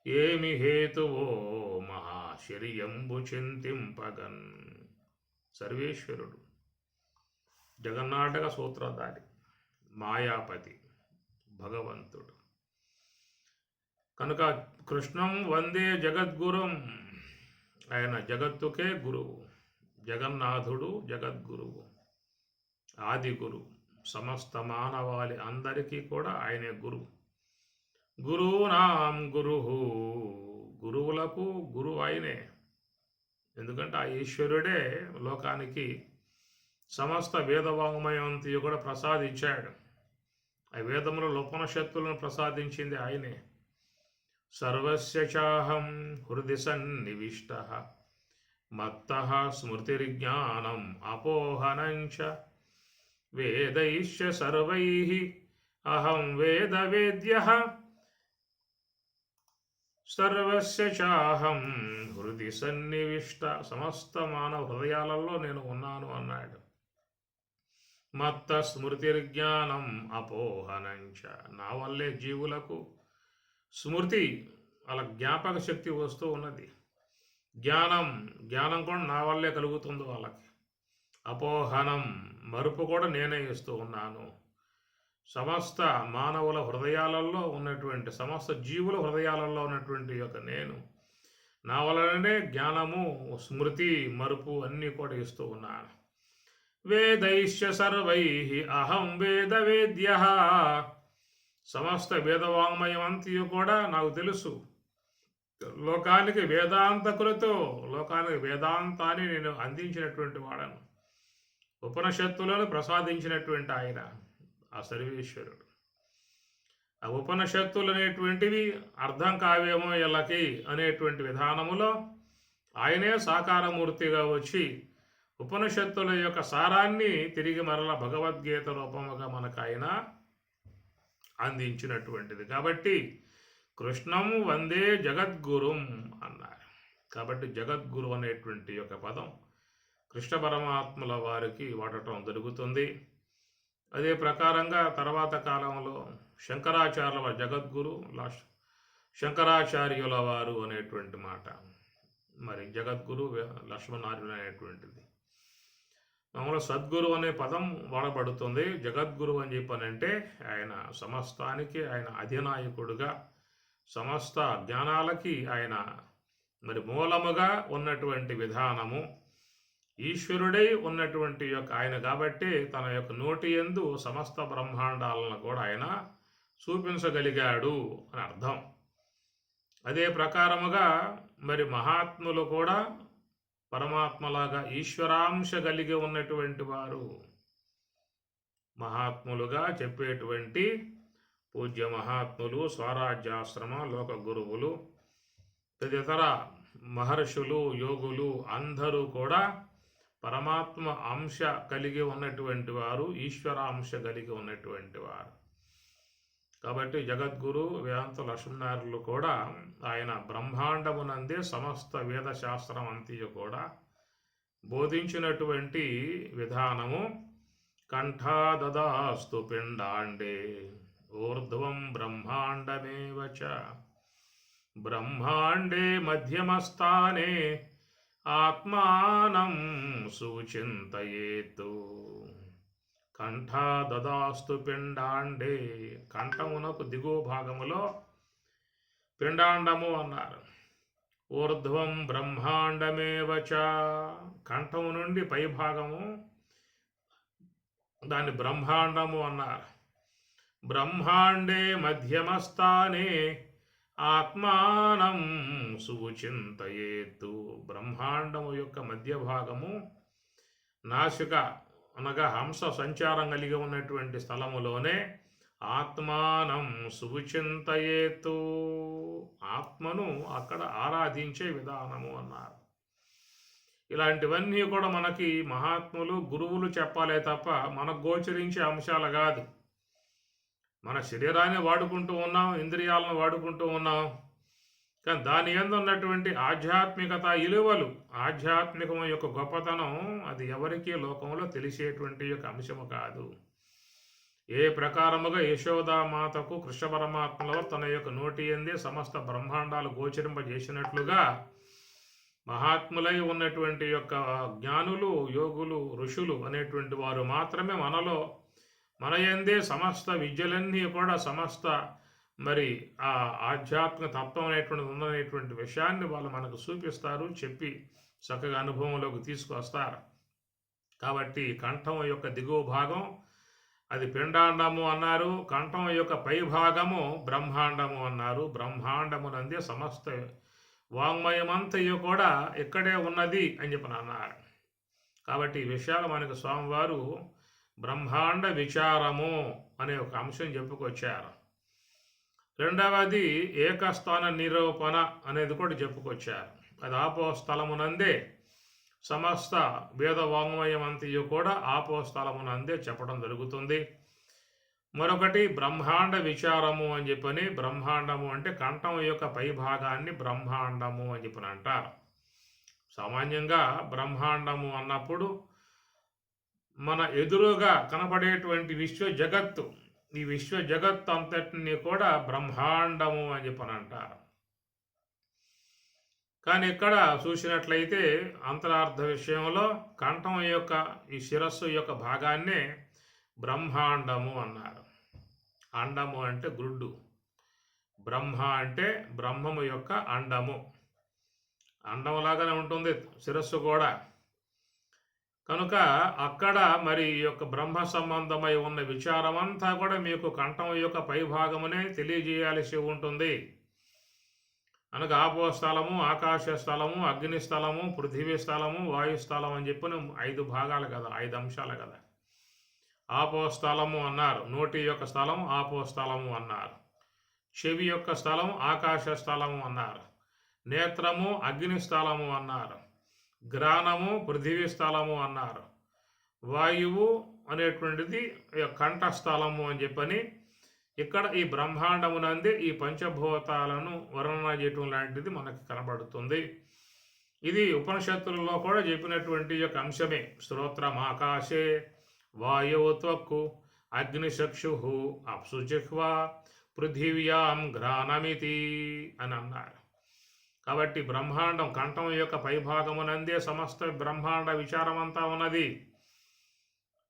ఏమి హేతువో మహాశ్చర్యంబు చింతింపగన్. సర్వేశ్వరుడు, జగన్నాటక సూత్రధారి, మాయాపతి, భగవంతుడు కనుక కృష్ణం వందే జగద్గురుం. ఆయన జగత్తుకే గురువు, జగన్నాథుడు జగద్గురువు, ఆది గురువు. సమస్త మానవాళి అందరికీ కూడా ఆయనే గురువు. గురువునాం గురువు, గురువులకు గురువు ఆయనే. ఎందుకంటే ఆ ఈశ్వరుడే లోకానికి సమస్త వేదవాంగ్మయంతి కూడా ప్రసాదించాడు. ఆ వేదముల ఉపనిషత్తులను ప్రసాదించింది ఆయనే. సర్వస్య చాహం హృది సన్నివిష్టః మత్తః స్మృతిర్జ్ఞానం అపోహనంచ వేదైశ్చ సర్వైః అహం వేదవేద్యః సర్వస్య చాహం హృది సన్నివిష్ట. సమస్త మానవ హృదయాలలో నేను ఉన్నాను అన్నాడు. మత్త స్మృతిర్జ్ఞానం అపోహనంచ. నా వల్లే జీవులకు స్మృతి, అలా జ్ఞాపక శక్తి వస్తూ ఉన్నది. జ్ఞానం కూడా నా వల్లే కలుగుతుంది వాళ్ళకి. అపోహనం, మరుపు కూడా నేనే ఇస్తూ ఉన్నాను. సమస్త మానవుల హృదయాలలో ఉన్నటువంటి, సమస్త జీవుల హృదయాలలో ఉన్నటువంటి యొక్క నేను, నా వలననే జ్ఞానము, స్మృతి, మరుపు అన్నీ కూడా ఇస్తూ ఉన్నాను. వేదైశ్చ సర్వైః అహం వేదవేద్యః. సమస్త వేదవాంగ్మయం అంతయు కూడా నాకు తెలుసు. లోకానికి వేదాంతకులతో, లోకానికి వేదాంతాన్ని నేను అందించినటువంటి వాడను. ఉపనిషత్తులను ప్రసాదించినటువంటి ఆయన ఆ సర్వేశ్వరుడు. ఆ ఉపనిషత్తులు అనేటువంటివి అర్థం కావేమో ఎల్లకి అనేటువంటి విధానములో ఆయనే సాకారమూర్తిగా వచ్చి ఉపనిషత్తుల యొక్క సారాన్ని తిరిగి మరల భగవద్గీత రూపముగా మనకు ఆయన అందించినటువంటిది. కాబట్టి కృష్ణం వందే జగద్గురుం అన్నారు. కాబట్టి జగద్గురు అనేటువంటి యొక్క పదం కృష్ణ పరమాత్మల వారికి వాడటం జరుగుతుంది. అదే ప్రకారంగా తర్వాత కాలంలో శంకరాచార్యుల వారు జగద్గురు, శంకరాచార్యుల వారు అనేటువంటి మాట, మరి జగద్గురు లక్ష్మణార్యులు అనేటువంటిది. మామూలు సద్గురు అనే పదం వాడబడుతుంది. జగద్గురు అని చెప్పానంటే ఆయన సమస్తానికి ఆయన అధినాయకుడుగా, సమస్త జ్ఞానాలకి ఆయన మరి మూలముగా ఉన్నటువంటి విధానము, ఈశ్వరుడై ఉన్నటువంటి యొక్క ఆయన కాబట్టి తన యొక్క నోటి యందు సమస్త బ్రహ్మాండాలను కూడా ఆయన చూపించగలిగాడు అని అర్థం. అదే ప్రకారముగా మరి మహాత్ములు కూడా పరమాత్మలాగా ఈశ్వరాంశ కలిగి ఉన్నటువంటి వారు, మహాత్ములుగా చెప్పేటువంటి పూజ్య మహాత్ములు, స్వరాజ్యాశ్రమ లోక గురువులు, తదితర మహర్షులు, యోగులు అందరూ కూడా పరమాత్మ అంశ కలిగి ఉన్నటువంటి వారు, ఈశ్వరాంశ కలిగి ఉన్నటువంటి వారు. కాబట్టి జగద్గురు వేదాంత లక్ష్మణార్యులు కూడా ఆయన బ్రహ్మాండమునందే సమస్త వేదశాస్త్రం అంతయు కూడా బోధించినటువంటి విధానము. కంఠాదదాస్తు పిండాండే ఊర్ధ్వం బ్రహ్మాండమేవ చ బ్రహ్మాండే మధ్యమస్థానే ఆత్మానం సూచింతయేతు. కంఠాదదాస్తు పిండాండే, కంఠమునకు దిగువ భాగములో పిండాండము అన్నారు. ఊర్ధ్వం బ్రహ్మాండమేవ చ, కంఠము నుండి పై భాగము దాన్ని బ్రహ్మాండము అన్నారు. బ్రహ్మాండే మధ్యమస్థానే ఆత్మానం సూచింతయేతు. బ్రహ్మాండము యొక్క మధ్య భాగము నాసిక అనగా హంస సంచారం కలిగి ఉన్నటువంటి స్థలములోనే ఆత్మానం సూచింతయేతు, ఆత్మను అక్కడ ఆరాధించే విధానము అన్నారు. ఇలాంటివన్నీ కూడా మనకి మహాత్ములు, గురువులు చెప్పాలే తప్ప మనకు గోచరించే అంశాలు కాదు. మన శరీరాన్ని వాడుకుంటూ ఉన్నాం, ఇంద్రియాలను వాడుకుంటూ ఉన్నాం, కానీ దాని యందు ఉన్నటువంటి ఆధ్యాత్మికత విలువలు, ఆధ్యాత్మికం యొక్క గొప్పతనం అది ఎవరికీ లోకంలో తెలిసేటువంటి యొక్క అంశము కాదు. ఏ ప్రకారముగా యశోదామాతకు కృష్ణ పరమాత్మలో తన యొక్క నోటి యందే సమస్త బ్రహ్మాండాలు గోచరింపజేసినట్లుగా మహాత్ములై ఉన్నటువంటి యొక్క జ్ఞానులు, యోగులు, ఋషులు అనేటువంటి వారు మాత్రమే మనలో మన యందే సమస్త విద్యలన్నీ కూడా సమస్త మరి ఆ ఆధ్యాత్మిక తత్వం అనేటువంటిది ఉందనేటువంటి విషయాన్ని వాళ్ళు మనకు చూపిస్తారు, చెప్పి చక్కగా అనుభవంలోకి తీసుకొస్తారు. కాబట్టి కంఠం యొక్క దిగువ భాగం అది పిండాండము అన్నారు, కంఠం యొక్క పై భాగము బ్రహ్మాండము అన్నారు. బ్రహ్మాండమునందే సమస్త వాంగ్మయమంతయు కూడా ఇక్కడే ఉన్నది అని చెప్పి అన్నారు. కాబట్టి ఈ విషయాలు మనకు స్వామివారు బ్రహ్మాండ విచారము అనే ఒక అంశం చెప్పుకొచ్చారు. రెండవది ఏకస్థాన నిరూపణ అనేది కూడా చెప్పుకొచ్చారు. అది ఆపో స్థలమునందే సమస్త వేద వాంగ్మయమంతయు కూడా ఆపో స్థలమునందే చెప్పడం జరుగుతుంది. మరొకటి బ్రహ్మాండ విచారము అని చెప్పని, బ్రహ్మాండము అంటే కంఠం యొక్క పై భాగాన్ని బ్రహ్మాండము అని చెప్పని అంటారు. సామాన్యంగా బ్రహ్మాండము అన్నప్పుడు మన ఎదురుగా కనపడేటువంటి విశ్వ జగత్తు, ఈ విశ్వ జగత్తు అంతటిని కూడా బ్రహ్మాండము అని చెప్పని అంటారు. కానీ ఇక్కడ చూసినట్లయితే అంతరార్థ విషయంలో కంఠం యొక్క ఈ శిరస్సు యొక్క భాగాన్నే బ్రహ్మాండము అన్నారు. అండము అంటే గుడ్డు, బ్రహ్మ అంటే బ్రహ్మము యొక్క అండము. అండములాగానే ఉంటుంది శిరస్సు కూడా. కనుక అక్కడ మరి ఈ యొక్క బ్రహ్మ సంబంధమై ఉన్న విచారం అంతా కూడా మీకు కంఠం యొక్క పైభాగమునే తెలియజేయాల్సి ఉంటుంది. అనగా ఆపో స్థలము, ఆకాశ స్థలము, అగ్ని స్థలము, పృథివీ స్థలము, వాయుస్థలం అని చెప్పిన 5 భాగాలు కదా, 5 అంశాలు కదా. ఆపో స్థలము అన్నారు, నోటి యొక్క స్థలం ఆపో స్థలము అన్నారు, చెవి యొక్క స్థలం ఆకాశ స్థలము అన్నారు, నేత్రము అగ్ని స్థలము అన్నారు, గ్రాణము పృథివీ స్థలము అన్నారు, వాయువు అనేటువంటిది కంఠస్థలము అని చెప్పని ఇక్కడ ఈ బ్రహ్మాండమునందే ఈ పంచభూతాలను వర్ణన చేయటం లాంటిది మనకి కనబడుతుంది. ఇది ఉపనిషత్తులలో కూడా చెప్పినటువంటి యొక్క అంశమే. శ్రోత్రం ఆకాశే, వాయువు త్వక్కు, అగ్నిచక్షు అప్సు జిహ్వా, పృథివ్యాం ఘ్రాణమితి అని అన్నారు. కాబట్టి బ్రహ్మాండం కంఠం యొక్క పైభాగమునందే సమస్త బ్రహ్మాండ విచారమంతా ఉన్నది.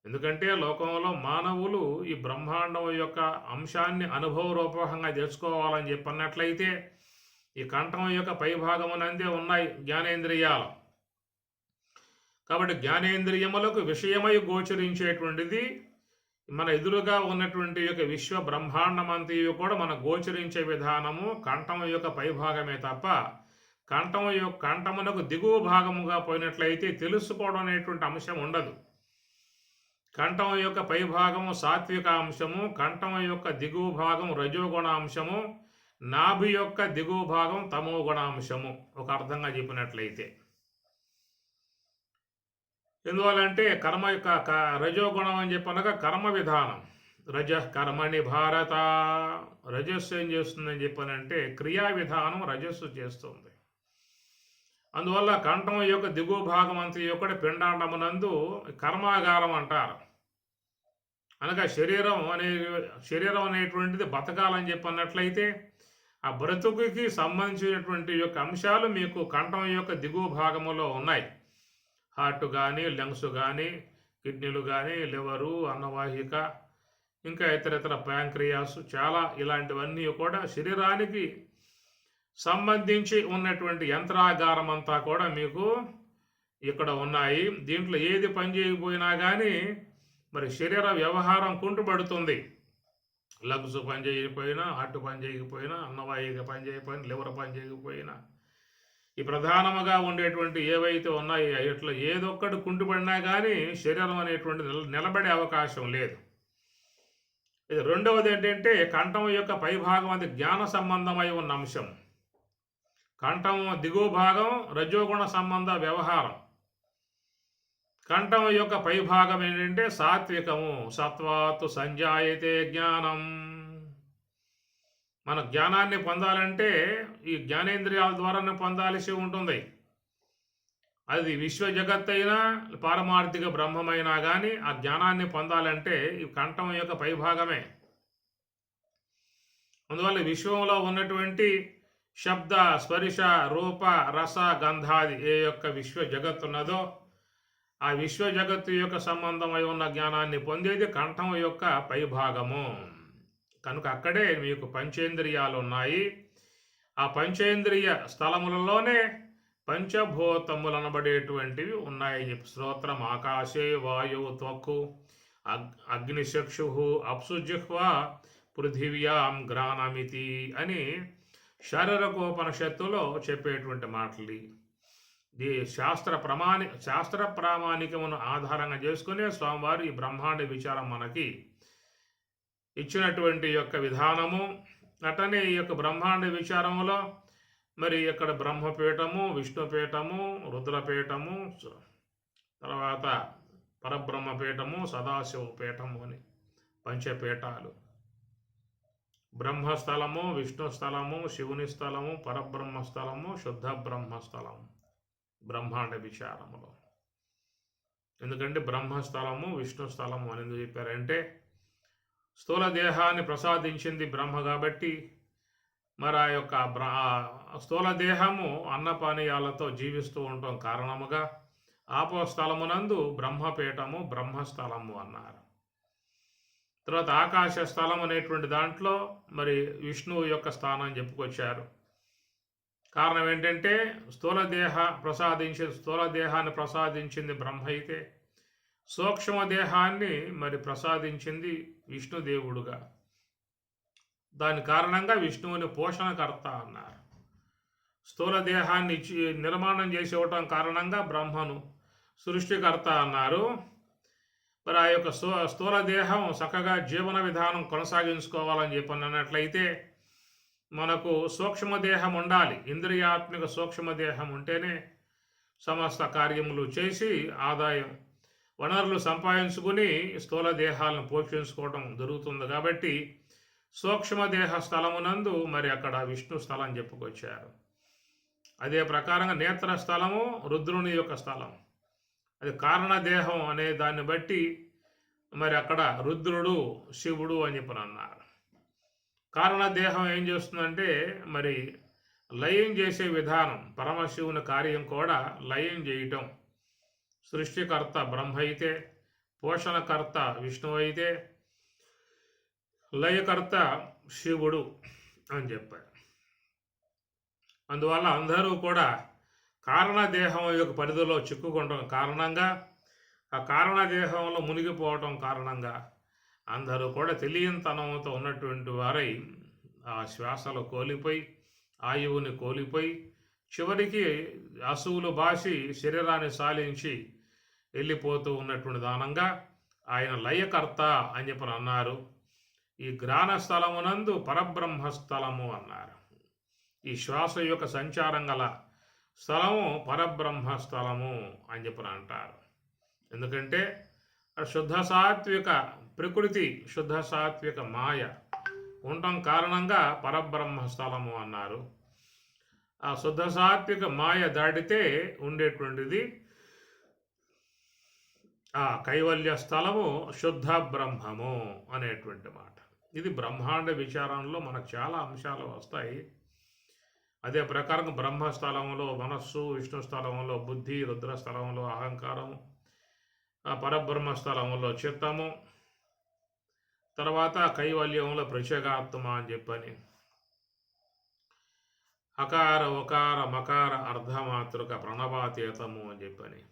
ఎందుకంటే లోకంలో మానవులు ఈ బ్రహ్మాండం యొక్క అంశాన్ని అనుభవరూపకంగా తెలుసుకోవాలని చెప్పన్నట్లయితే ఈ కంఠం యొక్క పైభాగమునందే ఉన్నాయి జ్ఞానేంద్రియాలు. కాబట్టి జ్ఞానేంద్రియములకు విషయమై గోచరించేటువంటిది మన ఎదురుగా ఉన్నటువంటి యొక్క విశ్వ బ్రహ్మాండమంతయు కూడా మన గోచరించే విధానము కంఠం యొక్క పైభాగమే తప్ప కంఠమునకు దిగువ భాగముగా పోయినట్లయితే తెలుసుకోవడం అనేటువంటి అంశం ఉండదు. కంఠం యొక్క పైభాగము సాత్విక అంశము, కంఠం యొక్క దిగువ భాగం రజోగుణ అంశము, నాభి యొక్క దిగువ భాగం తమో గుణాంశము ఒక అర్థంగా చెప్పినట్లయితే. ఎందువల్లంటే కర్మ యొక్క రజోగుణం అని చెప్పనగా కర్మ విధానం. రజ కర్మణి భారత, రజస్సు ఏం చేస్తుందని చెప్పనంటే క్రియా విధానం రజస్సు చేస్తుంది. అందువల్ల కంఠం యొక్క దిగువ భాగం అంతా యొక్క పిండాండమునందు కర్మాగారం అంటారు. అనగా శరీరం అనేటువంటిది బతకాలని చెప్పన్నట్లయితే ఆ బ్రతుకుకి సంబంధించినటువంటి యొక్క అంశాలు మీకు కంఠం యొక్క దిగువ భాగములో ఉన్నాయి. హార్ట్ కానీ, లంగ్స్ కానీ, కిడ్నీలు కానీ, లివరు, అన్నవాహిక, ఇంకా ఇతర ప్యాంక్రియాస్, చాలా ఇలాంటివన్నీ కూడా శరీరానికి సంబంధించి ఉన్నటువంటి యంత్రాగారం అంతా కూడా మీకు ఇక్కడ ఉన్నాయి. దీంట్లో ఏది పని చేయకపోయినా కానీ మరి శరీర వ్యవహారం కుంటుపడుతుంది. లగ్స్ పని చేయకపోయినా, హార్ట్ పని చేయకపోయినా, అన్నవాహిక పని చేయకపోయినా, లివర్ పని చేయకపోయినా, ఈ ప్రధానముగా ఉండేటువంటి ఏవైతే ఉన్నాయో ఇట్లా ఏదొక్కటి కుంటుపడినా కానీ శరీరం అనేటువంటి నిలబడే అవకాశం లేదు. ఇది రెండవది ఏంటంటే కంఠం యొక్క పైభాగం అది జ్ఞాన సంబంధమై ఉన్న అంశం. కంఠం దిగువ భాగం రజోగుణ సంబంధ వ్యవహారం. కంఠం యొక్క పైభాగం ఏంటంటే సాత్వికము. సత్వాత్ సంజాయతే జ్ఞానం. మన జ్ఞానాన్ని పొందాలంటే ఈ జ్ఞానేంద్రియాల ద్వారానే పొందాల్సి ఉంటుంది. అది విశ్వ జగత్తైనా పారమార్థిక బ్రహ్మమైనా కానీ ఆ జ్ఞానాన్ని పొందాలంటే ఈ కంఠం యొక్క పైభాగమే. అందువల్ల విశ్వంలో ఉన్నటువంటి శబ్ద, స్పర్శ, రూప, రస, గంధాది ఏ యొక్క విశ్వ జగత్తు ఉన్నదో ఆ విశ్వ జగత్తు యొక్క సంబంధమై ఉన్న జ్ఞానాన్ని పొందేది కంఠం యొక్క పైభాగము. కనుక అక్కడే మీకు పంచేంద్రియాలు ఉన్నాయి. ఆ పంచేంద్రియ స్థలములలోనే పంచభూతములు అనబడేటువంటివి ఉన్నాయి. శ్రోత్రం ఆకాశే, వాయువు త్వక్కు, అగ్నిచక్షు అప్సు జిహ్వా, పృథివ్యాం ఘ్రాణమితి అని శారీరకోపనిషత్తులో చెప్పేటువంటి మాటలు ఈ శాస్త్ర ప్రామాణికమును ఆధారంగా చేసుకునే స్వామివారు ఈ బ్రహ్మాండ విచారం మనకి ఇచ్చినటువంటి యొక్క విధానము. అటనే ఈ యొక్క బ్రహ్మాండ విచారంలో మరి ఇక్కడ బ్రహ్మపీఠము, విష్ణుపీఠము, రుద్రపీఠము, తర్వాత పరబ్రహ్మపీఠము, సదాశివపీఠము అని పంచపీఠాలు. బ్రహ్మస్థలము, విష్ణు స్థలము, శివుని స్థలము, పరబ్రహ్మ స్థలము, శుద్ధ బ్రహ్మస్థలము బ్రహ్మాండ విచారములో. ఎందుకంటే బ్రహ్మస్థలము, విష్ణు స్థలము అని ఎందుకు చెప్పారంటే స్థూల దేహాన్ని ప్రసాదించింది బ్రహ్మ కాబట్టి మరి ఆ యొక్క స్థూల దేహము అన్నపానీయాలతో జీవిస్తూ ఉండటం కారణముగా ఆపోస్థలమునందు బ్రహ్మపీఠము, బ్రహ్మస్థలము అన్నారు. తర్వాత ఆకాశ స్థలం అనేటువంటి దాంట్లో మరి విష్ణువు యొక్క స్థానం చెప్పుకొచ్చారు. కారణం ఏంటంటే స్థూల దేహాన్ని ప్రసాదించింది బ్రహ్మ అయితే సూక్ష్మ దేహాన్ని మరి ప్రసాదించింది విష్ణుదేవుడుగా. దాని కారణంగా విష్ణువుని పోషణకర్త అన్నారు. స్థూల దేహాన్ని నిర్మాణం చేసి ఇవ్వటం కారణంగా బ్రహ్మను సృష్టికర్త అన్నారు. మరి ఆ యొక్క స్థూల దేహం చక్కగా జీవన విధానం కొనసాగించుకోవాలని చెప్పినట్లయితే మనకు సూక్ష్మదేహం ఉండాలి. ఇంద్రియాత్మిక సూక్ష్మదేహం ఉంటేనే సమస్త కార్యములు చేసి ఆదాయం వనరులు సంపాదించుకుని స్థూల దేహాలను పోషించుకోవడం జరుగుతుంది. కాబట్టి సూక్ష్మదేహ స్థలమునందు మరి అక్కడ విష్ణు స్థలం చెప్పుకొచ్చారు. అదే ప్రకారంగా నేత్ర స్థలము రుద్రుని యొక్క స్థలం. అది కారణదేహం అనే దాన్ని బట్టి మరి అక్కడ రుద్రుడు, శివుడు అని చెప్పని అన్నారు. కారణదేహం ఏం చేస్తుందంటే మరి లయం చేసే విధానం, పరమశివుని కార్యం కూడా లయం చేయటం. సృష్టికర్త బ్రహ్మ అయితే, పోషణకర్త విష్ణువు అయితే, లయకర్త శివుడు అని చెప్పారు. అందువల్ల అందరూ కూడా కారణదేహం యొక్క పరిధిలో చిక్కుకోవడం కారణంగా, ఆ కారణదేహంలో మునిగిపోవటం కారణంగా అందరూ కూడా తెలియనితనంతో ఉన్నటువంటి వారై ఆ శ్వాసలు కోల్పోయి, ఆయువుని కోల్పోయి, చివరికి అసువులు బాసి శరీరాన్ని సాలించి వెళ్ళిపోతూ ఉన్నటువంటి దానంగా ఆయన లయకర్త అని చెప్పని అన్నారు. ఈ గ్రాణ స్థలమునందు పరబ్రహ్మ స్థలము అన్నారు. ఈ శ్వాస యొక్క సంచారం గల స్థలము పరబ్రహ్మ స్థలము అని చెప్పని అంటారు. ఎందుకంటే శుద్ధ సాత్విక ప్రకృతి, శుద్ధ సాత్విక మాయ ఉండటం కారణంగా పరబ్రహ్మ స్థలము అన్నారు. ఆ శుద్ధ సాత్విక మాయ దాటితే ఉండేటువంటిది ఆ కైవల్య స్థలము శుద్ధ బ్రహ్మము అనేటువంటి మాట. ఇది బ్రహ్మాండ విచారంలో మనకు చాలా అంశాలు వస్తాయి. అదే ప్రకారం బ్రహ్మస్థలంలో మనస్సు, విష్ణు స్థలంలో బుద్ధి, రుద్ర స్థలంలో అహంకారము, పరబ్రహ్మ స్థలంలో చిత్తము, తర్వాత కైవల్యంలో ప్రత్యేగాత్మ అని చెప్పని అకార ఉకార మకార అర్ధమాతృక ప్రణవాతీతము అని చెప్పని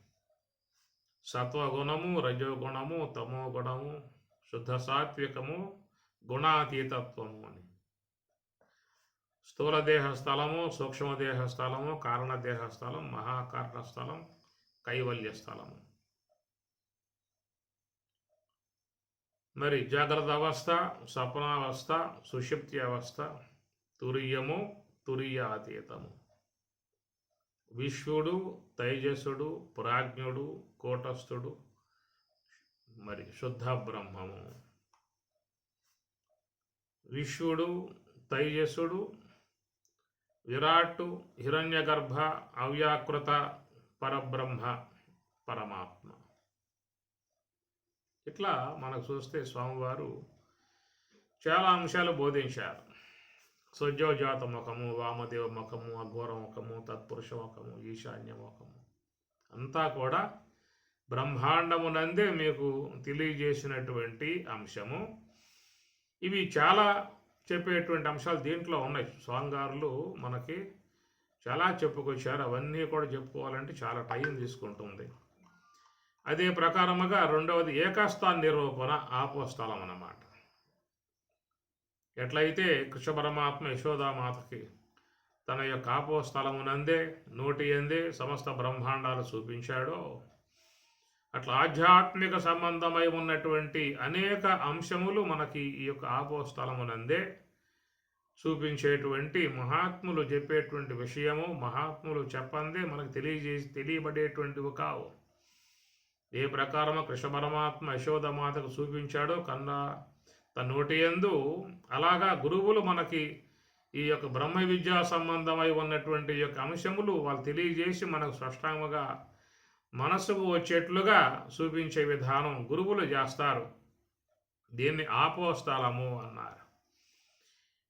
సత్వగుణము, రజోగుణము, తమో గుణము, శుద్ధ సాత్వికము, గుణాతీతత్వము అని స్థూలదేహ స్థలము, సూక్ష్మదేహ స్థలము, కారణదేహ స్థలం, మహాకారణ స్థలం, కైవల్య స్థలము. మరి జాగ్రత్త అవస్థ, స్వప్నావస్థ, సుషుప్తి అవస్థ, తురియము, తురియాతీతము, విశ్వడు, తైజసుడు, ప్రాజ్ఞుడు, కూటస్థుడు, మరి శుద్ధ బ్రహ్మము. విశ్వడు, తైజసుడు, విరాట్టు, హిరణ్యగర్భ, అవ్యాకృత, పరబ్రహ్మ, పరమాత్మ. ఇట్లా మనకు చూస్తే స్వామివారు చాలా అంశాలు బోధించారు. సజ్జోజాత ముఖము, వామదేవ ముఖము, అఘోర ముఖము, తత్పురుష ముఖము, ఈశాన్య ముఖము అంతా కూడా బ్రహ్మాండమునందే మీకు తెలియజేసినటువంటి అంశము. ఇవి చాలా చెప్పేటువంటి అంశాలు దీంట్లో ఉన్నాయి. స్వామివారులు మనకి చాలా చెప్పుకొచ్చారు. అవన్నీ కూడా చెప్పుకోవాలంటే చాలా టైం తీసుకుంటుంది. అదే ప్రకారముగా రెండవది ఏకస్థాన నిరూపణ, ఆపోస్థలం అన్నమాట. ఎట్లయితే కృష్ణ పరమాత్మ యశోదామాతకి తన యొక్క ఆపోస్థలమునందే నోటి యందే సమస్త బ్రహ్మాండాలు చూపించాడో, అట్లా ఆధ్యాత్మిక సంబంధమై ఉన్నటువంటి అనేక అంశములు మనకి ఈ యొక్క ఆపోస్థలమునందే చూపించేటువంటి మహాత్ములు చెప్పేటువంటి విషయము, మహాత్ములు చెప్పందే మనకు తెలియబడేటువంటివి కావు. ఏ ప్రకారము కృష్ణ పరమాత్మ యశోదమాతకు చూపించాడో కన్నా తన నోటి యందు, అలాగా గురువులు మనకి ఈ యొక్క బ్రహ్మ విద్యా సంబంధమై ఉన్నటువంటి యొక్క అంశములు వాళ్ళు తెలియజేసి మనకు స్పష్టంగా మనసుకు వచ్చేట్లుగా చూపించే విధానం గురువులు చేస్తారు. దీన్ని ఆపోస్థలము అన్నారు.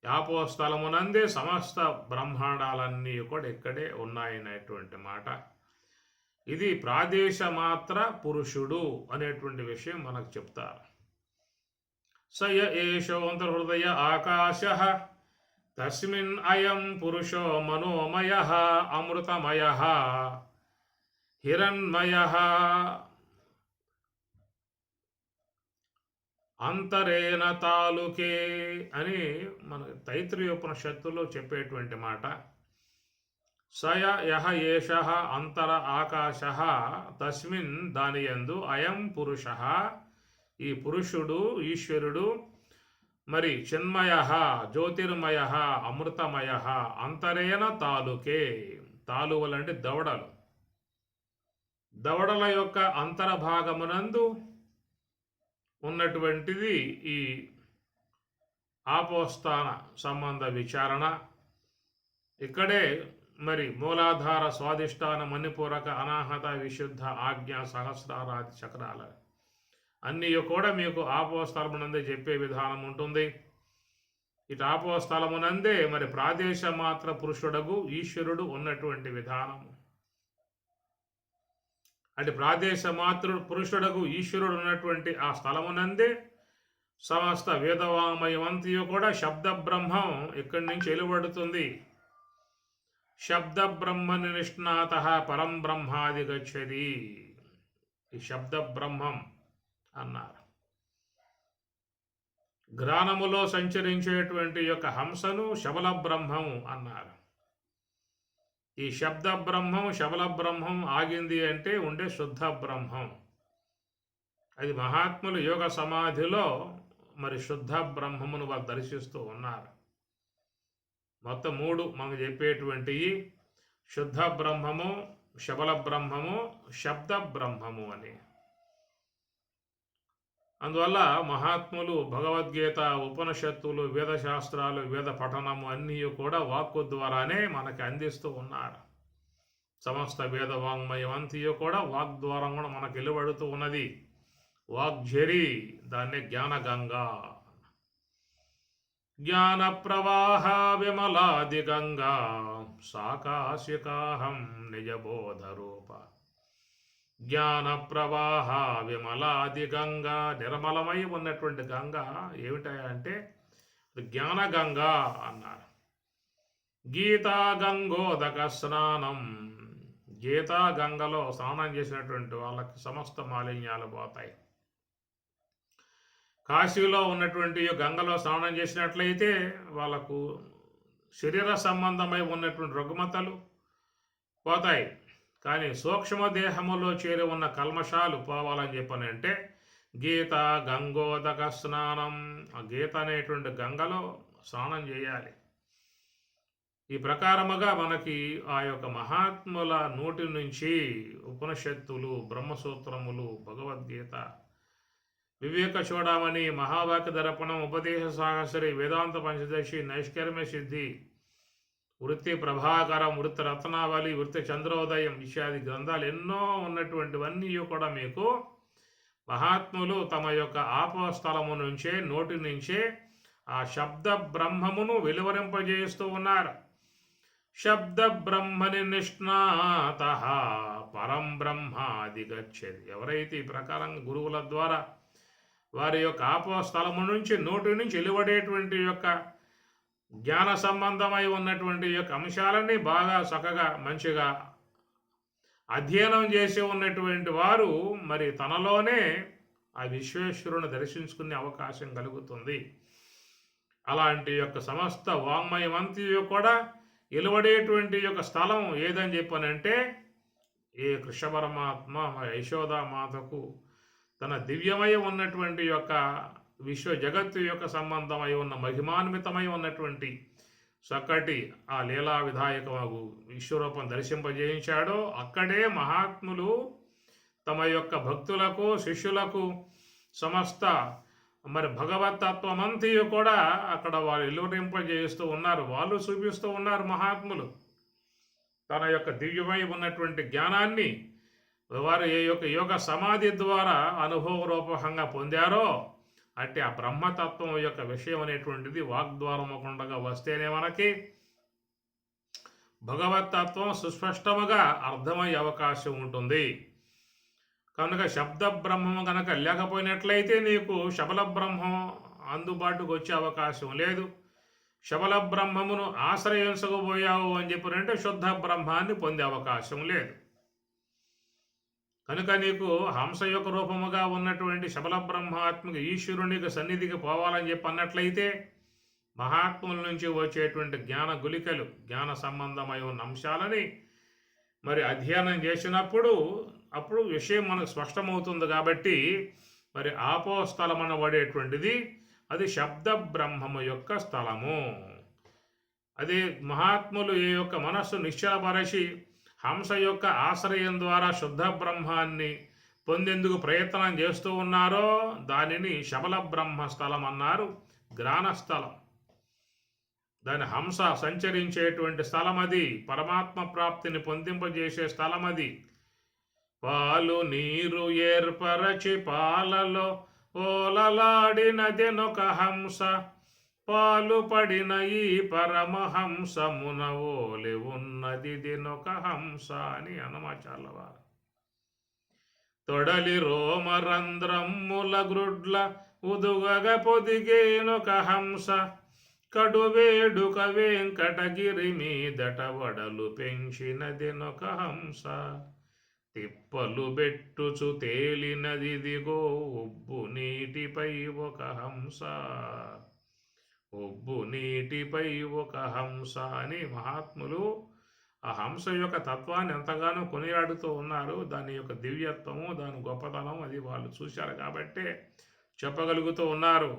ఆపోస్థలమునందే సమస్త బ్రహ్మాండాలన్నీ కూడా ఇక్కడే ఉన్నాయనేటువంటి మాట. ఇది ప్రాదేశమాత్ర పురుషుడు అనేటువంటి విషయం మనకు చెప్తారు. సయ ఏషోంతర్హృదయ ఆకాశః తస్మిన్ అయం పురుషో మనోమయః అమృతమయః హిరణ్మయః అంతరేణ తాలుకే అని మన తైత్రీయోపనిషత్తులో చెప్పేటువంటి మాట. సయ యహ ఏషః అంతర ఆకాశః తస్మిన్ దానియందు అయం పురుషః ఈ పురుషుడు ఈశ్వరుడు మరి చిన్మయ జ్యోతిర్మయ అమృతమయ అంతరేణ తాలుకే. తాలువలంటే దవడలు. దవడల యొక్క అంతర్భాగమునందు ఉన్నటువంటిది ఈ ఆపోస్థాన సంబంధ విచారణ. ఇక్కడే మరి మూలాధార స్వాదిష్టాన మణిపూరక అనాహత విశుద్ధ ఆజ్ఞ సహస్రారాది చక్రాల అన్నీ కూడా మీకు ఆపోస్థలమునందే చెప్పే విధానం ఉంటుంది. ఇటు ఆపోస్థలమునందే మరి ప్రాదేశ మాత్ర పురుషుడగు ఈశ్వరుడు ఉన్నటువంటి విధానము. అటు ప్రాదేశ మాతృ పురుషుడగు ఈశ్వరుడు ఉన్నటువంటి ఆ స్థలమునందే సమస్త వేదవామయమంతియు కూడా శబ్ద బ్రహ్మం ఇక్కడి నుంచి వెలువడుతుంది. శబ్ద బ్రహ్మని నిష్ణాత పరం బ్రహ్మాది గచ్చది. ఈ శబ్ద బ్రహ్మం అన్నారు. గ్రానములో సంచరించేటువంటి యొక్క హంసను శబల బ్రహ్మము అన్నారు. ఈ శబ్ద బ్రహ్మం శబల బ్రహ్మం ఆగింది అంటే ఉండే శుద్ధ బ్రహ్మం. అది మహాత్ములు యోగ సమాధిలో మరి శుద్ధ బ్రహ్మమును వాళ్ళు దర్శిస్తూ ఉన్నారు. మొత్తం 3 మనకు చెప్పేటువంటి శుద్ధ బ్రహ్మము, శబల బ్రహ్మము, శబ్ద బ్రహ్మము అని. అందువల్ల మహాత్ములు భగవద్గీత, ఉపనిషత్తులు, వేదశాస్త్రాలు, వేద పఠనము అన్నీ కూడా వాక్కు ద్వారానే మనకి అందిస్తూ ఉన్నారు. సమస్త వేద వాంగ్మయం అంతయు కూడా వాక్ ద్వారా కూడా మనకు వెలువడుతూ ఉన్నది. వాగ్ఝరి, దాన్నే జ్ఞానగంగా. జ్ఞాన ప్రవాహ విమలాది గంగా సాకాశికాహం నిజబోధ రూప. జ్ఞాన ప్రవాహ విమలాది గంగా, నిర్మలమై ఉన్నటువంటి గంగ ఏమిటంటే జ్ఞాన గంగా అన్నారు. గీతా గంగోదక స్నానం. గీతా గంగలో స్నానం చేసినటువంటి వాళ్ళకి సమస్త మాలిన్యాలు పోతాయి. కాశీలో ఉన్నటువంటి గంగలో స్నానం చేసినట్లయితే వాళ్ళకు శరీర సంబంధమై ఉన్నటువంటి రుగ్మతలు పోతాయి. కానీ సూక్ష్మ దేహములో చేరి ఉన్న కల్మషాలు పోవాలని చెప్పని అంటే గీత గంగోదక స్నానం, ఆ గీత అనేటువంటి గంగలో స్నానం చేయాలి. ఈ ప్రకారముగా మనకి ఆ యొక్క మహాత్ముల నోటి నుంచి ఉపనిషత్తులు, బ్రహ్మసూత్రములు, భగవద్గీత, వివేక చూడమని, మహావాక్య దర్పణం, ఉపదేశ సాహసరి, వేదాంత పంచదశి, నైష్కర్మ్య సిద్ధి, వృత్తి ప్రభాకరం, వృత్తి రత్నావళి, వృత్తి చంద్రోదయం ఇత్యాది గ్రంథాలు ఎన్నో ఉన్నటువంటివన్నీ కూడా మీకు మహాత్ములు తమ యొక్క ఆపోస్థలము నుంచే, నోటి నుంచే ఆ శబ్ద బ్రహ్మమును వెలువరింపజేస్తూ ఉన్నారు. శబ్ద బ్రహ్మని నిష్ణాత పరం బ్రహ్మాది గచ్చది. ఎవరైతే ఈ ప్రకారంగా గురువుల ద్వారా వారి యొక్క ఆపోస్థలము నుంచి, నోటి నుంచి వెలువడేటువంటి యొక్క జ్ఞాన సంబంధమై ఉన్నటువంటి యొక్క అంశాలన్నీ బాగా చక్కగా మంచిగా అధ్యయనం చేసి ఉన్నటువంటి వారు మరి తనలోనే ఆ విశ్వేశ్వరుని దర్శించుకునే అవకాశం కలుగుతుంది. అలాంటి యొక్క సమస్త వాంగ్మయమంతియు కూడా వెలువడేటువంటి యొక్క స్థలం ఏదని చెప్పానంటే ఏ కృష్ణ పరమాత్మ యశోదామాతకు తన దివ్యమై ఉన్నటువంటి యొక్క విశ్వ జగత్తు యొక్క సంబంధమై ఉన్న మహిమాన్వితమై ఉన్నటువంటి చక్కటి ఆ లీలా విధాయకమగు విశ్వరూపం దర్శింపజేయించాడో అక్కడే మహాత్ములు తమ యొక్క భక్తులకు శిష్యులకు సమస్త మరి భగవతత్వమంతియు కూడా అక్కడ వాళ్ళు ఎలువరింపజేస్తూ ఉన్నారు. వాళ్ళు చూపిస్తూ ఉన్నారు మహాత్ములు తన యొక్క దివ్యమై ఉన్నటువంటి జ్ఞానాన్ని వారు ఏ యొక్క యోగ సమాధి ద్వారా అనుభవరూపకంగా పొందారో అంటే ఆ బ్రహ్మతత్వం యొక్క విషయం అనేటువంటిది వాగ్ద్వారముకుండా వస్తేనే మనకి భగవతత్వం సుస్పష్టముగా అర్థమయ్యే అవకాశం ఉంటుంది. కనుక శబ్ద బ్రహ్మము కనుక లేకపోయినట్లయితే నీకు శబల బ్రహ్మం అందుబాటుకు వచ్చే అవకాశం లేదు. శబల బ్రహ్మమును ఆశ్రయించకపోయావు అని చెప్పినంటే శుద్ధ బ్రహ్మాన్ని పొందే అవకాశం లేదు. కనుక నీకు హంస యొక్క రూపముగా ఉన్నటువంటి శబల బ్రహ్మాత్మక ఈశ్వరునికి సన్నిధికి పోవాలని చెప్పి అన్నట్లయితే మహాత్ముల నుంచి వచ్చేటువంటి జ్ఞాన గుళికలు జ్ఞాన సంబంధమై ఉన్న అంశాలని మరి అధ్యయనం చేసినప్పుడు అప్పుడు విషయం మనకు స్పష్టమవుతుంది. కాబట్టి మరి ఆపో స్థలం అనబడేటువంటిది అది శబ్ద బ్రహ్మము యొక్క స్థలము. అది మహాత్ములు ఈ యొక్క మనస్సు నిశ్చలపరచి హంస యొక్క ఆశ్రయం ద్వారా శుద్ధ బ్రహ్మాన్ని పొందేందుకు ప్రయత్నం చేస్తూ ఉన్నారో దానిని శబల బ్రహ్మ స్థలం అన్నారు. గ్రాణ స్థలం, దాని హంస సంచరించేటువంటి స్థలం అది. పరమాత్మ ప్రాప్తిని పొందింపజేసే స్థలం అది. పాలు నీరు ఏర్పరచి పాలలో ఓలలాడినదెనొక హంస, పాలు పడిన ఈ పరమహంసమున ఓలి ఉన్నది దినొక హంస అని అన్నమాచార్ల వారు. తొడలి రోమరంధ్రమ్ముల గ్రుడ్ల ఉదుగగ పొదిగేనొక హంస, కడువేడుక వెంకటగిరి మీదట వడలు పెంచినదినొక హంస, తిప్పలు బెట్టుచు తేలినదిదిగో ఉబ్బు నీటిపై ఒక హంస, ఉబ్బు నీటిపై ఒక హంస అని మహాత్ములు ఆ హంస యొక్క తత్వాన్ని ఎంతగానో కొనియాడుతూ ఉన్నారు. దాని యొక్క దివ్యత్వము, దాని గొప్పతనం అది వాళ్ళు చూశారు కాబట్టే చెప్పగలుగుతూ ఉన్నారు.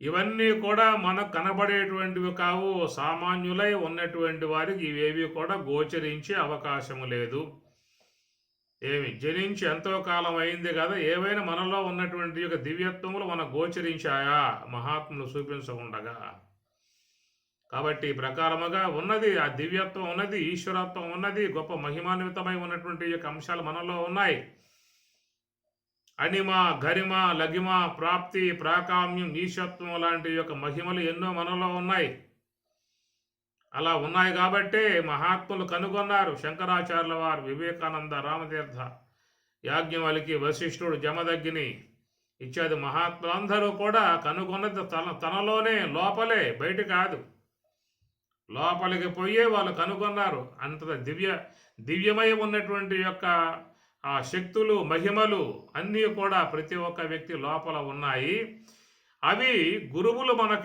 ఇవన్నీ కూడా మనకు కనబడేటువంటివి కావు. సామాన్యులై ఉన్నటువంటి వారికి ఇవేవి కూడా గోచరించే అవకాశము లేదు. జనించి ఎంతో కాలం అయింది కదా, ఏవైనా మనలో ఉన్నటువంటి యొక్క దివ్యత్వములు మనకు గోచరించాయా మహాత్ములు చూపించకుండగా? కాబట్టి ఈ ప్రకారముగా ఉన్నది, ఆ దివ్యత్వం ఉన్నది, ఈశ్వరత్వం ఉన్నది, గొప్ప మహిమాన్వితమై ఉన్నటువంటి యొక్క అంశాలు మనలో ఉన్నాయి. అనిమ, గరిమ, లగిమ, ప్రాప్తి, ప్రాకామ్యం, ఈశత్వం లాంటి యొక్క మహిమలు ఎన్నో మనలో ఉన్నాయి. అలా ఉన్నాయి కాబట్టే మహాత్ములు కనుగొన్నారు. శంకరాచార్యుల వారు, వివేకానంద, రామతీర్థ, యాజ్ఞవల్కి, వశిష్ఠుడు, జమదగ్ని ఇత్యాది మహాత్ములందరూ కూడా కనుగొన్నది తనలోనే, లోపలే, బయట కాదు. లోపలికి పోయే వాళ్ళు కనుగొన్నారు. అంత దివ్యమై ఉన్నటువంటి యొక్క ఆ శక్తులు, మహిమలు అన్నీ కూడా ప్రతి ఒక్క వ్యక్తి లోపల ఉన్నాయి. అవి గురువులు మనకి